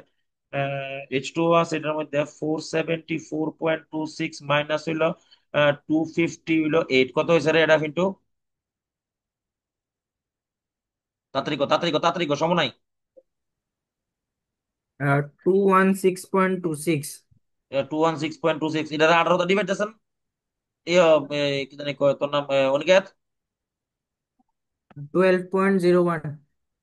S1: H2 আছে এটার মধ্যে 474.26 মাইনাস হইলো 250 হইলো 8, কত হয়েছে রে এটা কিন্তু? তাড়াতাড়ি কর, তাড়াতাড়ি কর, তাড়াতাড়ি কর, সময় নাই।
S3: 216.26
S1: 216.26, এটা 18 ডিভাইড আছেন। এ কি জানি কয় তোর নাম, অনিকেত?
S3: 12.01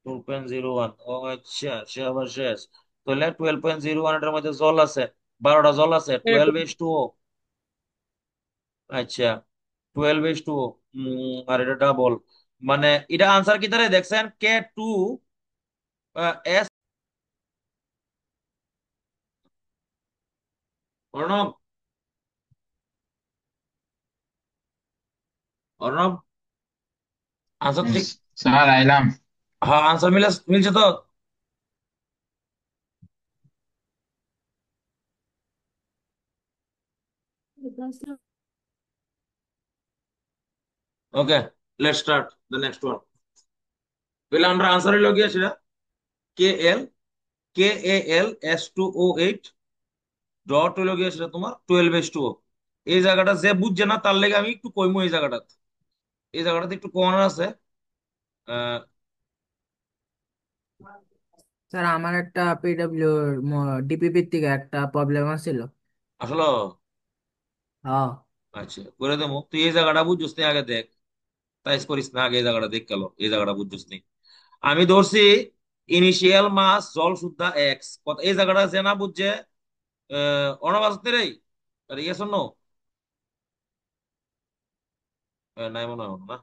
S1: 12.01, ও আচ্ছা সে আবার শেষ। তাহলে 12.01 এটার মধ্যে জল আছে, 12টা জল আছে, 12H2O। আচ্ছা 12H2O, আর এটা ডাবল, মানে এটা আনসার কি তারা দেখছেন? K2 S। Arnab, Arnab answer ঠিক?
S5: স্যার আইলাম।
S1: হ্যাঁ আনসার মিলছে তো? Okay, let's start the next one. তাহলে আমরা আনসার হইল গিয়ে সেটা KL KALS2O8 ডট হইল গিয়ে সেটা তোমার 12H2O। এই জায়গাটা যে বুঝছে না তার লেগে আমি একটু কইমু এই জায়গাটা, এই জায়গাটাতে একটু কমানো আছে। আহ,
S3: স্যার আমার একটা পিডব্লিউ ডিপিপির থেকে একটা প্রবলেম আছিল।
S1: আসলে
S3: হ্যাঁ
S1: আচ্ছা করে দেবো, তুই এই জায়গাটা বুঝছিস না আগে দেখ, তাই করিস না, আগে এই জায়গাটা দেখ গেল, এই জায়গাটা বুঝছিস নি। আমি ধরছি ইনিশিয়াল মাস জল শুদ্ধা এক্স, কত এই জায়গাটা যে না বুঝছে অনবাসতে রে, আরে ইয়েস নো? নাই মনে হয় না।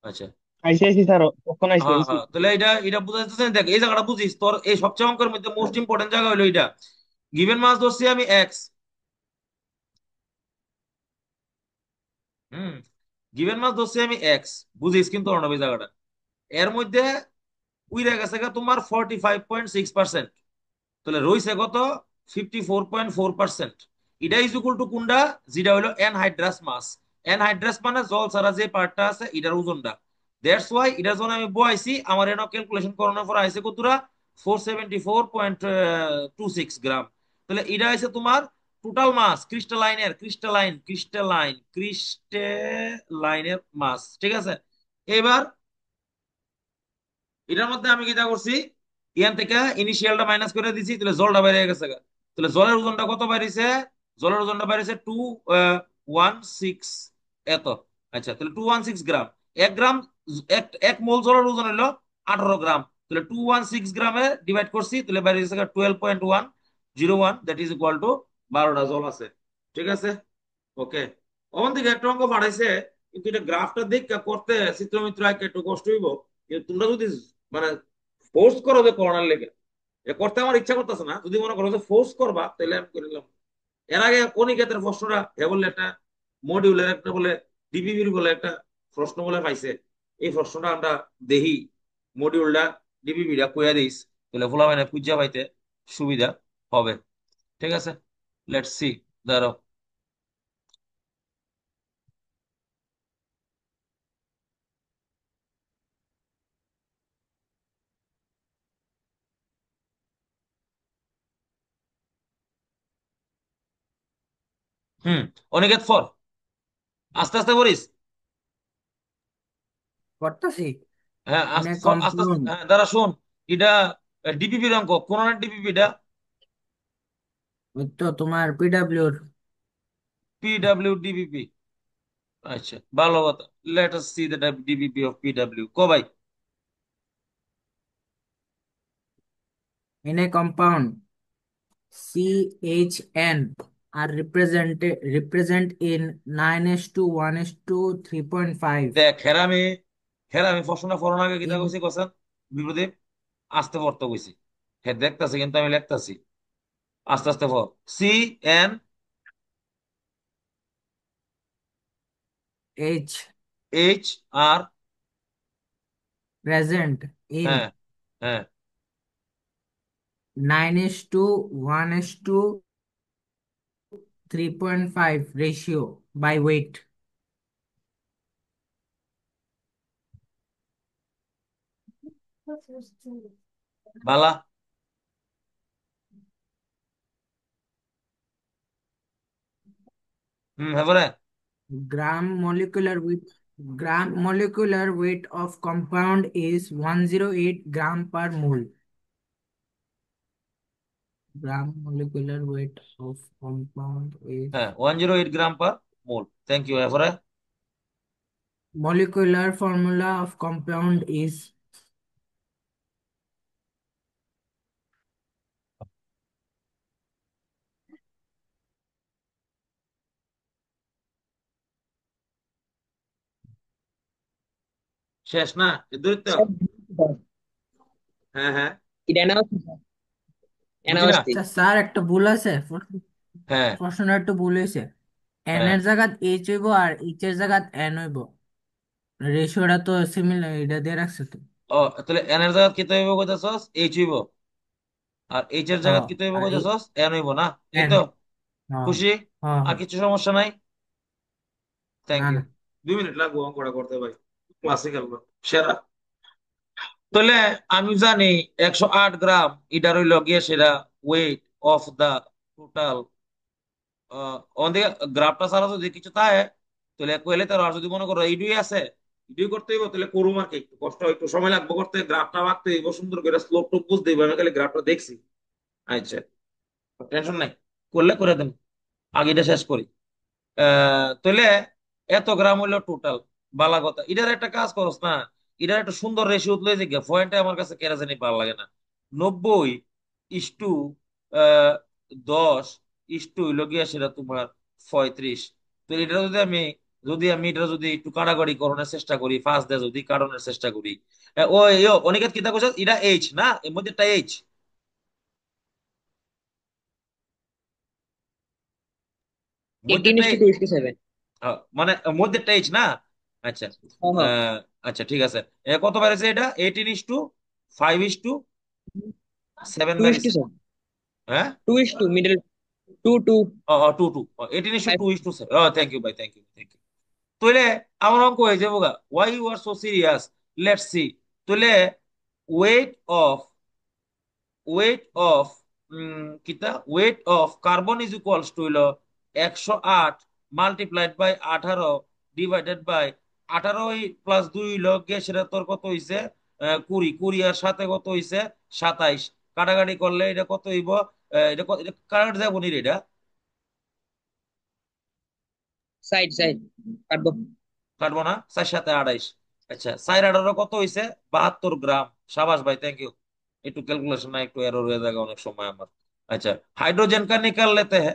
S1: আচ্ছা
S6: আইসি স্যার, কখন আইসি
S1: হ্যাঁ
S6: আইসি।
S1: হ্যাঁ, তাহলে এটা এটা বুঝা যাচ্ছে না, দেখ এই জায়গাটা বুঝিস, তোর এই সবচেয়ে অঙ্কের মধ্যে মোস্ট ইম্পর্টেন্ট জায়গা হলো এটা। গিভেন মাস ধরছি আমি এক্স, হুম, গিভেন মাস ধরছি আমি এক্স, বুঝিস কিন্তু অর্ণব এই জায়গাটা। এর মধ্যে উইরা গেছে গা তোমার 45.6%, তাহলে রইছে কত? 54.4%। এটা ইজ ইকুয়াল টু কোনটা? যেটা হলো এনহাইড্রাস মাস। এনহাইড্রাস মানে জল ছাড়া যে পার্টটা আছে এটার ওজনটা। দ্যাটস ওয়াই এটার জন্য আমি বয়াইছি, আমার এনে ক্যালকুলেশন করানোর পর আইছে কতটা? 474.26 গ্রাম। তাহলে এটা হচ্ছে তোমার টোটাল মাস ক্রিস্টালাইনের, ক্রিস্টালাইনের মাস, ঠিক আছে। এবার এটার মধ্যে আমি কিটা করছি, ইয়ান থেকে ইনিশিয়ালটা মাইনাস করে দিছি, তাহলে জলটা বাইরে গেছে গা। তাহলে জলের ওজনটা কত বাইরেছে? জলের ওজনটা বাইরেছে 216 এত। আচ্ছা তাহলে 216 গ্রাম। 1 গ্রাম, এক মোল জলের ওজন হলো 18 গ্রাম। তাহলে 216 গ্রামে ডিভাইড করছি, তাহলে বাইরে গেছে 12.101, দ্যাট ইজ ইকুয়াল টু 12টা জল আছে, ঠিক আছে। ওকে, ওখান থেকে একটা অঙ্ক বাড়াইছে, কিন্তু এটা গ্রাফটা দেখে করতে চিত্রমিত্র আঁকে একটু কষ্ট হইব। কিন্তু তোমরা যদি মানে ফোর্স করো যে করোনার লেগে, এটা করতে আমার ইচ্ছা করতেছে না, যদি মনে করো যে ফোর্স করবা তাহলে আমি করে নিলাম। এর আগে অনিকেতের প্রশ্নটা এ বললে একটা মডিউলের একটা বলে ডিবিবির বলে একটা প্রশ্ন বলে পাইছে, এই প্রশ্নটা আমরা দেখি মডিউলটা ডিবিবিটা কইয়া দিস, তাহলে ফোলা মানে খুঁজা পাইতে সুবিধা হবে, ঠিক আছে। লেটস সি, দাঁড়াও। হুম, অনিকেত ফর, আস্তে আস্তে বলিস।
S3: করতেছি
S1: হ্যাঁ
S3: এনে
S1: আস্তে আস্তে আস্তে,
S3: কম্পাউন্ড।
S1: হ্যাঁ দাঁড়া শোন, এটা ডিপিপির অঙ্ক, কোন ডিপিপিটা?
S3: ওই তো তোমার পিডব্লিউর
S1: PW ডিপিপি, আচ্ছা, ভালো কথা। Let us see the DBP of PW. কো ভাই।
S3: In a compound, CHN are represent in 9:1:3.5. 3.5.
S1: দেখ, হেরামি প্রশ্নটা পড়ার আগে কিতা কইছি কোসেন বিপ্রদীপ? আস্তে পড়তে কইছি। হ্যাঁ দেখতাছি, কিন্তু আমি লিখতাছি। আস্তে আস্তে পড়। CN
S3: H
S1: HR।
S3: present
S1: হ্যাঁ,
S3: in
S1: হ্যাঁ।
S3: 9:1:3.5 ratio by weight.
S1: বালা। হ্যাঁ।
S3: Gram molecular weight gram molecular weight of compound is 108 gram per mole. Gram molecular weight of compound is
S1: হ্যাঁ, 108 gram per mole. Thank you. এরপরে
S3: molecular formula of compound is
S1: শেষ না? এ দূরত্ব। হ্যাঁ, হ্যাঁ।
S4: এটা announce
S1: বুঝি না।
S3: আচ্ছা স্যার একটা ভুল আছে
S1: হ্যাঁ,
S3: প্রশ্নটা একটু ভুল হয়েছে এন
S1: হ্যাঁ।
S3: এর জায়গাত এইচ হইব আর এইচ এর জায়গাত এন হইব রেশিওটা তো সিমিলার এটা দিয়ে রাখছে তো
S1: ও, তাহলে এন এর জায়গা কি হইব কইতাছস? এইচ হইব। আর এইচ এর
S3: হ
S1: জায়গা কি হইব
S3: আর এই
S1: কইতাছস? এন হইব না? এই
S3: এন
S1: তো।
S3: হ
S1: খুশি?
S3: হ হ
S1: আর কিছু সমস্যা নাই? থ্যাংক
S3: না
S1: ইউ।
S3: না
S1: 2 মিনিট লাগবো অঙ্কটা করতে ভাই। ক্লাসিক্যাল সেরা। তাহলে আমি জানি 108 গ্রাম এটা রইল গিয়ে সেটা ওয়েট অফ দা টোটাল। ওদিকে গ্রাফটা ছাড়া যদি কিছু থাকে তাহলে কইলে তার, আর যদি মনে করো এইডুই আছে, এইডুই করতে হইব, তাহলে করুম আর কি। একটু কষ্ট, একটু সময় লাগবে করতে। গ্রাফটা আঁকতে হইব সুন্দর করে, স্লোপ টোপ বুঝতে হইব। আমি খালি গ্রাফটা দেখছি। আচ্ছা, টেনশন নাই, করলে করে দেন। আগেটা শেষ করি। তাহলে এত গ্রাম হইলো টোটাল। বালা কথা। এটার একটা কাজ করস না, এটার একটা সুন্দর রেশিও তুলে যে পয়েন্টটা আমার কাছে কেন জানি ভালো লাগে না। 90:10 হইলো গিয়া সেটা তোমার 35। তো এটা যদি আমি এটা যদি একটু কাটাকাটি করার চেষ্টা করি, ফার্স্ট দে যদি কাটানোর চেষ্টা করি। অনিকেত কিতা কইছ? এটা এইচ না, এর মধ্যে একটা এইচ।
S4: এইটিন
S1: মধ্যে
S4: ইস টু 2:7।
S1: মানে মধ্যেরটা এইচ না? আচ্ছা।
S4: হ্যাঁ হ্যাঁ
S1: আহ, আচ্ছা ঠিক আছে। কত বেড়েছে এটা? 18:5:7
S4: টু ইস টু
S1: বেড়েছে।
S4: সেভেন
S1: হ্যাঁ।
S4: 2:2 middle 2:2
S1: two two 18:2:7। Thank you ভাই, থ্যাংক ইউ, থ্যাংক ইউ। তাহলে আমার অঙ্ক হয়ে যাবো গা। Why you are so serious? Let's see. তাহলে ওয়েট অফ ওয়েট অফ কিতা weight of carbon is equals to হইল 108 multiplied by 18 divided by 18 plus 2 হইল গিয়ে সেটা তোর কত হইছে? 20। 20 আর সাথে কত হইছে? 27। কাটাকাটি করলে এটা কত হইব? এটা কাটাকাটি যাবো নি রে এটা?
S4: সাইড সাইড কাটবো।
S1: কাটবো না? 4 7 28। আচ্ছা, 4 18 কত হইছে? 72 গ্রাম। সাবাস ভাই, থ্যাংক ইউ। একটু ক্যালকুলেশন না একটু এরর হয়ে যায় অনেক সময় আমার। अच्छा, हाइड्रोजन का निकाल लेते हैं।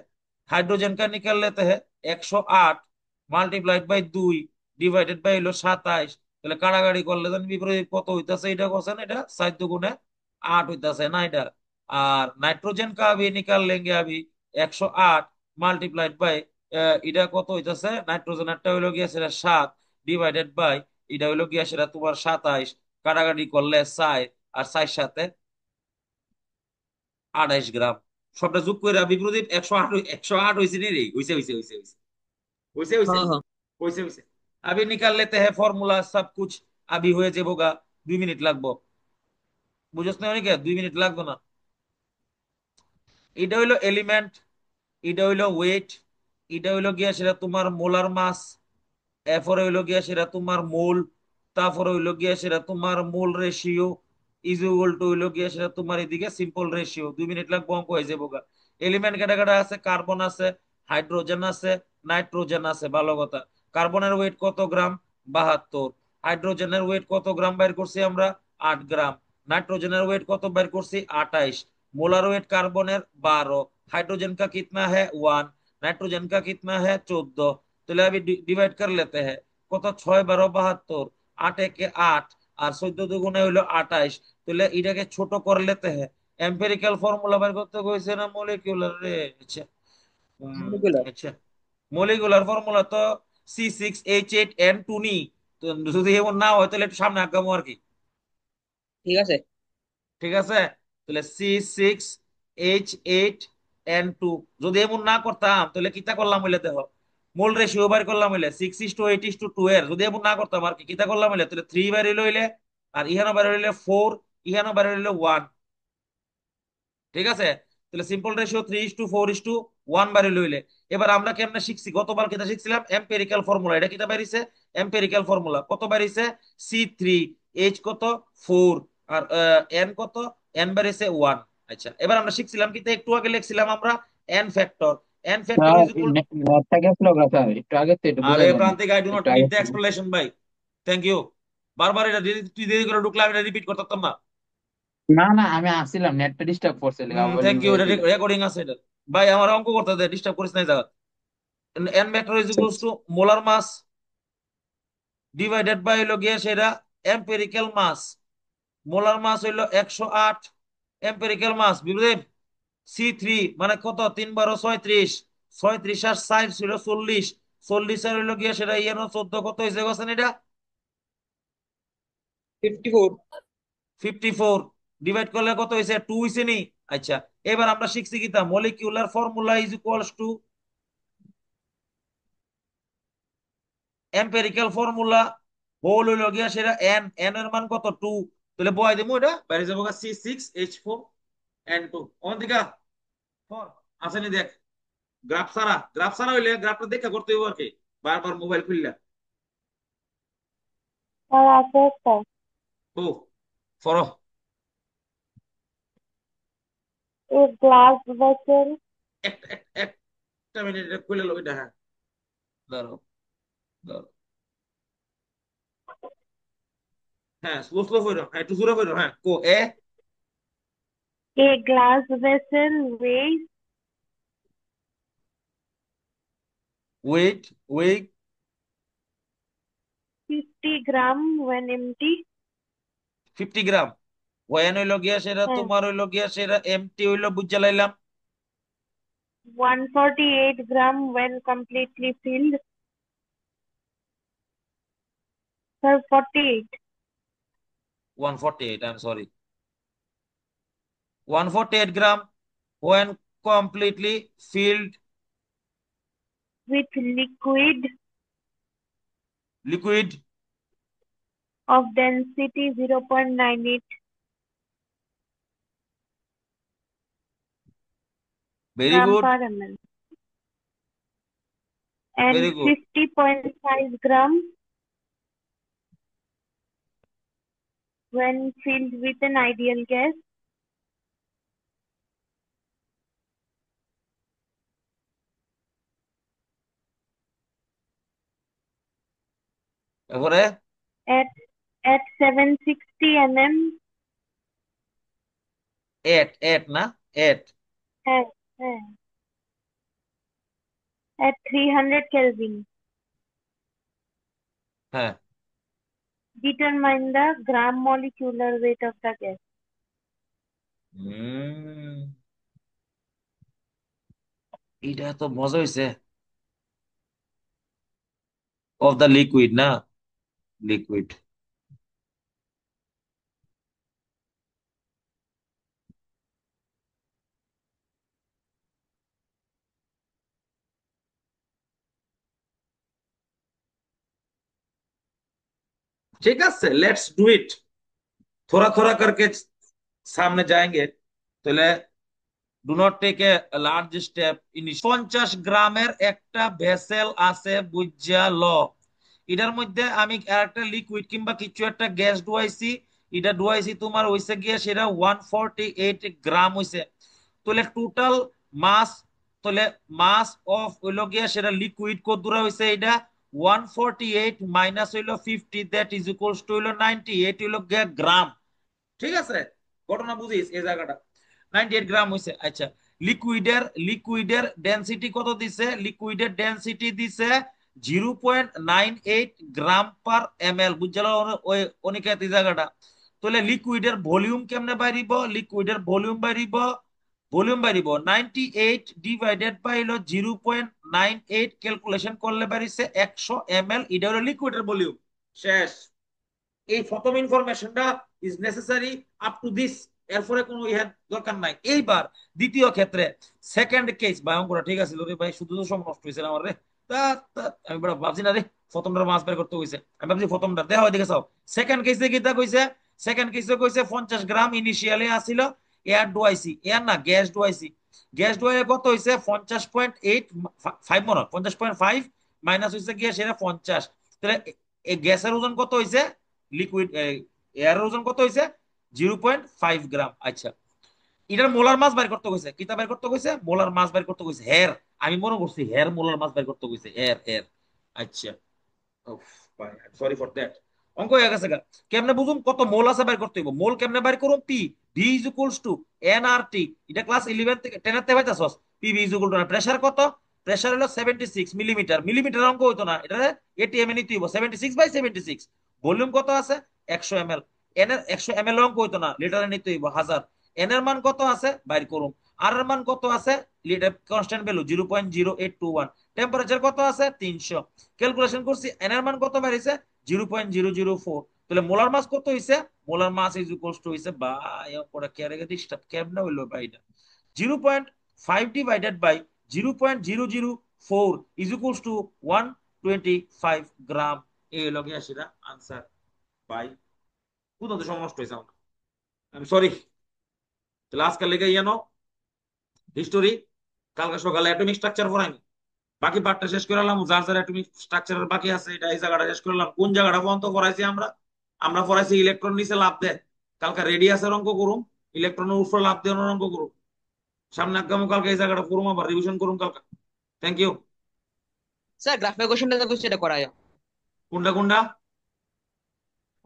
S1: हाइड्रोजन का निकाल लेते हैं। 108 মাল্টিপ্লাইড বাই 2 ডিভাইডেড বাই হলো 27। তাহলে কাড়াকাড়ি করলে জানি বিপরীত কত হইতাছে? এটা কোসেন এটা 7 দুগুণে 8 হইতাছে না এটা? আর নাইট্রোজেন का भी निकाल लेंगे अभी। 108 মাল্টিপ্লাইড বাই এটা কত হইতাছে? নাইট্রোজেনেরটা হইলো গিয়া সেটা 7 ডিভাইডেড বাই এটা হইলো গিয়া সেটা তোমার 27। কাটাকাটি করলে 4 আর 4 সাথে 28 গ্রাম। সবটা যোগ করে বিপরীত 108। 108 হয়েছে নি রে? হইছে হইছে হইছে হইছে হইছে হইছে
S4: হ্যাঁ হ্যাঁ
S1: হইছে হইছে। अभी निकाल लेते हैं फॉर्मूला सब कुछ। अभी হয়ে যাবোগা। 2 মিনিট লাগবো। বুঝছ না অনেকে? 2 মিনিট লাগবে না। এটা হইলো এলিমেন্ট, এটা হইলো ওয়েট, এটা হইলো গিয়া সেটা তোমার মোলার মাস। এরপরে হইলো গিয়া সেটা তোমার মোল। তারপরে হইলো গিয়া সেটা তোমার মোল রেশিও ইজ ইকুয়াল টু হইলো গিয়া সেটা তোমার এদিকে সিম্পল রেশিও। 2 মিনিট লাগবে, অঙ্ক হয়ে যাবো গা। এলিমেন্ট কাটা কাটা আছে, কার্বন আছে, হাইড্রোজেন আছে, নাইট্রোজেন আছে, ভালো কথা। কার্বনের ওয়েট কত গ্রাম? 72। হাইড্রোজেনের ওয়েট কত গ্রাম বাইর করছি আমরা? 8 গ্রাম। नाइट्रोजन वेट কত বের করছি? 28। Molar weight carbon 12। हाइड्रोजन का कितना है? 1। नाइट्रोजन का कितना है? 14। তাহলে अभी डिवाइड कर लेते हैं। কত 6 12 72, 8 একে 8 আর 14 দুগুণে হইলো 28। তাহলে এটাকে ছোট করে लेते हैं। এম্পিরিক্যাল ফর্মুলা বের করতে কইছে না মলিকিউলার রে? আচ্ছা
S4: molecular।
S1: আচ্ছা, মলিকুলার ফর্মুলা তো C6H8N2 নি। তো যদি এমন না হয় তাহলে একটু সামনে আগামো আর কি।
S4: ঠিক আছে।
S1: ঠিক আছে, তাহলে C6H8N2 যদি এমন না করতাম তাহলে কিতা করলাম হইলে দেখো, মোল রেশিও বাইর করলাম হইলে 6:8:2 এর, যদি এমন না করতাম আর কি কিতা করলাম হইলে তাহলে 3 বাইর হইলে হইলে, আর ইহানো বাইর হইলে 4, ইহানো বাইর হইলে 1। ঠিক আছে, তাহলে সিম্পল রেশিও 3:4:1 বাড়ি লইলে। এবার আমরা কেমনে শিখছি? গতবার কিটা শিখছিলাম? Empirical formula. এটা কিটা বাইরিছে? এম্পিরিক্যাল ফর্মুলা কত বাইরিছে? C3H কত 4 আর N কত? N বাইরিছে 1। আচ্ছা, এবার আমরা শিখছিলাম কিটা, একটু আগে লিখছিলাম আমরা N factor. N factor
S5: sir
S1: is equal.
S5: নেটটা গেছিল গা স্যার, একটু আগে তো একটু
S1: আরে
S5: বুঝাই দেন।
S1: প্রান্তিক, আই ডু নট
S5: একটু আগে
S1: নিড দ্য এক্সপ্লেনেশন ভাই। Thank you. বারবার এটা তুই দেরি করে ঢুকলে আমি এটা রিপিট করতাম না।
S5: না না, আমি আসছিলাম, নেটটা ডিস্টার্ব করছে আবার
S1: থ্যাংক
S5: লিক
S1: ইউ, এটা
S5: হয়েছিল।
S1: রেকর্ডিং আছে এটা। ভাই আমার অঙ্ক করতে দে, ডিস্টার্ব করিস না এই জায়গা। n vector is equals to molar mass divided by হইলো গিয়ে সেটা empirical mass। মোলার মাস হইলো 108, এম্পিরিক্যাল মাস বিপরীত C3 মানে কত? 3 12 36, 36 আর 60 ছিল 40, 40 আর হইলো গিয়ে সেটা ইয়ানো 14 কত হয়েছে গেছেন এটা?
S4: 54।
S1: 54 ডিভাইড করলে কত হয়েছে? 2 হয়েছে নি? আচ্ছা, এবার আমরা শিখছি কিতা, molecular formula is equals to empirical formula whole হইল গিয়া সেটা এন, এন এর মান কত? 2। তাহলে বয় দেবো, এটা বাইরে যাবো C6H4N2 অন্তিকা ফর আসেনি দেখ। গ্রাফ সারা, গ্রাফ সারা হইলে গ্রাফটা দেখা করতে হইব আর কি, বারবার মোবাইল খুললা।
S2: স্যার আছে স্যার।
S1: ও ফর
S2: A glass vessel
S1: একটা মিনিট এটা খুলে লো এটা। হ্যাঁ দাঁড়াও দাঁড়াও, হ্যাঁ স্লো স্লো হইল, হ্যাঁ একটু জোরে হইল। হ্যাঁ কো এ
S2: A glass vessel weighs
S1: weight weight
S2: 50 gram when empty.
S1: 50 gram. One হইল গিয়া সেটা
S2: হ্যাঁ,
S1: তোমার হইল গিয়া সেটা এমটি হইলো বুঝা লাইলাম।
S2: 148 gram when completely filled. Sir, 48
S1: 148, I'm sorry, 148 gram when completely filled
S2: with
S1: liquid।
S2: of density 0.98
S1: Very
S2: gram
S1: good,
S2: per ml and
S1: very good।
S2: 50.5 gram when filled with an ideal gas.
S1: এরপরে
S2: At 760 mm.
S1: এট না, এট।
S2: হ্যাঁ, হ্যাঁ, at 300 Kelvin.
S1: হ্যাঁ
S2: Determine the gram molecular weight of the gas.
S1: হুম, এটা তো মজা হইছে। Of the liquid না, লিকুইড। ठीक है, लेट्स डू इट, थोड़ा थोड़ा करके सामने जाएंगे। तो do not take a large step in. 50 গ্রামের একটা ভেসেল আছে বুঝা ল। এটার মধ্যে আমি একটা লিকুইড কিংবা কিছু একটা গ্যাস ডুয়াইছি। এটা ডুয়াইছি তোমার হইছে গিয়ে সেটা 148 গ্রাম হইছে। তাহলে টোটাল মাস, তাহলে মাস অফ হইল গিয়া সেটা লিকুইড কত দূরা হইছে? এটা 148 মাইনাস হইলো 50 দ্যাট ইজ ইকুয়ালস টু হইলো 98 হইলো গ্রাম। ঠিক আছে, ঘটনা বুঝিস এই জায়গাটা 98 গ্রাম হইছে। আচ্ছা, লিকুইডের ডেনসিটি কত দিছে? লিকুইডের ডেনসিটি দিছে 0.98 গ্রাম পার ml। বুঝছিল ওই অনিকেত এই জায়গাটা? তাহলে লিকুইডের ভলিউম কেমনে বাড়িব? লিকুইডের ভলিউম বাড়িব 98 ডিভাইডেড বাই হলো 0.98, ক্যালকুলেশন করলে বাড়িছে 100 ml। এটা হলো লিকুইডের ভলিউম। শেষ। এই প্রথম ইনফরমেশনটা is necessary up to this, এরপরে কোনো ইহার দরকার নাই। এইবার দ্বিতীয় ক্ষেত্রে সেকেন্ড কেস ভয়ঙ্কর। ঠিক আছে রে ভাই, শুধু তো সময় নষ্ট হয়েছে আমার রে। আমি বড় ভাবছি না রে প্রথমটার মাছ বের করতে হয়েছে, আমি ভাবছি প্রথমটা দেখা হয় দেখে চাও। সেকেন্ড কেসে কি তা কইছে? সেকেন্ড কেসে কইছে 50 গ্রাম ইনিশিয়ালি আসিল এয়ার ডুয়াইসি, এয়ার না গ্যাস ডুয়াইসি। গ্যাস ডুয়াই কত হয়েছে? 50.85 মনে হয়, 50.5 মাইনাস হয়েছে গিয়ে সেটা 50। তাহলে এই গ্যাসের ওজন কত হয়েছে? লিকুইড এয়ারের ওজন কত হয়েছে? 0.5 গ্রাম। আচ্ছা, এটার মোলার মাস বাইর করতে কইছে। কিতা বাইর করতে কইছে? মোলার মাস বাইর করতে কইছে। হের, আমি মনে করছি হের মোলার মাস বাইর করতে কইছে। এর এর আচ্ছা, সরি ফর দ্যাট। অঙ্ক হয়ে গেছে গা। কেমনে বুঝুম কত মোল আছে বাইর করতে হইব? মোল কেমনে বাইর করুম? P V is equals to N R T. এটা ক্লাস 11 থেকে 10 তে পাইতাছস। P V is equal to, pressure কত? প্রেসার হলো 76 মিলিমিটার। মিলিমিটার অঙ্ক হইতো না, এটা এটিএম এ নিতে হইব 76/76। ভলিউম কত আছে? 100 ml। এন এর 100 ml অঙ্ক হইতো না, লিটারে নিতে হইব 1000। এন এর মান কত আছে বাইর করুম। আর এর মান কত আছে? Litre constant value 0.0821। টেম্পারেচার কত আছে? 300। ক্যালকুলেশন করছি, এন এর মান কত বাড়িছে? 0.004। তাহলে মোলার মাস কত হইছে? Molar mass is equals to হইছে বা পড়া কে রেখে ডিস্টার্ব কেমনে হইলো ভাই এটা? 0.5 divided by 0.004 is equals to 125 gram. এই হলো গিয়া সেটা আনসার। বাই, কোথাও তো সময় নষ্ট হয়েছে আমার, আমি সরি। তাহলে আজকাল লেগে ইয়ানো হিস্টোরি, কালকে সকালে অ্যাটমিক স্ট্রাকচার পড়াইনি। বাকি পার্টটা শেষ করলাম, যার যার অ্যাটমিক স্ট্রাকচারের বাকি আছে এটা এই জায়গাটা শেষ করলাম। কোন জায়গাটা পর্যন্ত পড়াইছি আমরা? আমরা পড়াইছি ইলেকট্রন নিচে লাভ দেয়। কালকে রেডিয়াসের অঙ্ক করুম, ইলেকট্রনের উপরে লাভ দেওয়ার অঙ্ক করুম। সামনে আগামী কালকে এই জায়গাটা করুম, আবার রিভিশন করুম কালকে। Thank you.
S4: স্যার গ্রাফের কোশ্চেনটা তো সেটা করা যায়।
S1: কোনটা কোনটা?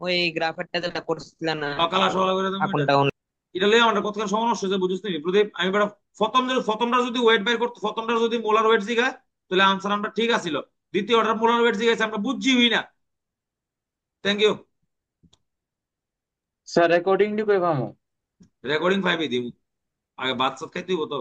S4: ওই গ্রাফেরটা যেটা করছিলেন না
S1: সকাল সকাল করে দেবো এটা।
S4: কোনটা
S1: এটা লিয়ে আমার কতক্ষণ সময় নষ্ট হয়েছে বুঝিস নি প্রদীপ? আমি বেটা প্রথমটা যদি ওয়েট বের করতে, প্রথমটা যদি মোলার ওয়েট জিগায় তাহলে আনসার আমরা ঠিক আছিল। দ্বিতীয়টার মোলার ওয়েট জিগাইছে আমরা বুঝছি হই না। Thank you.
S5: স্যার রেকর্ডিং ডি কই পামু?
S1: রেকর্ডিং পাইবি দিব, আগে বাদ সাত খাইতে হইব তো।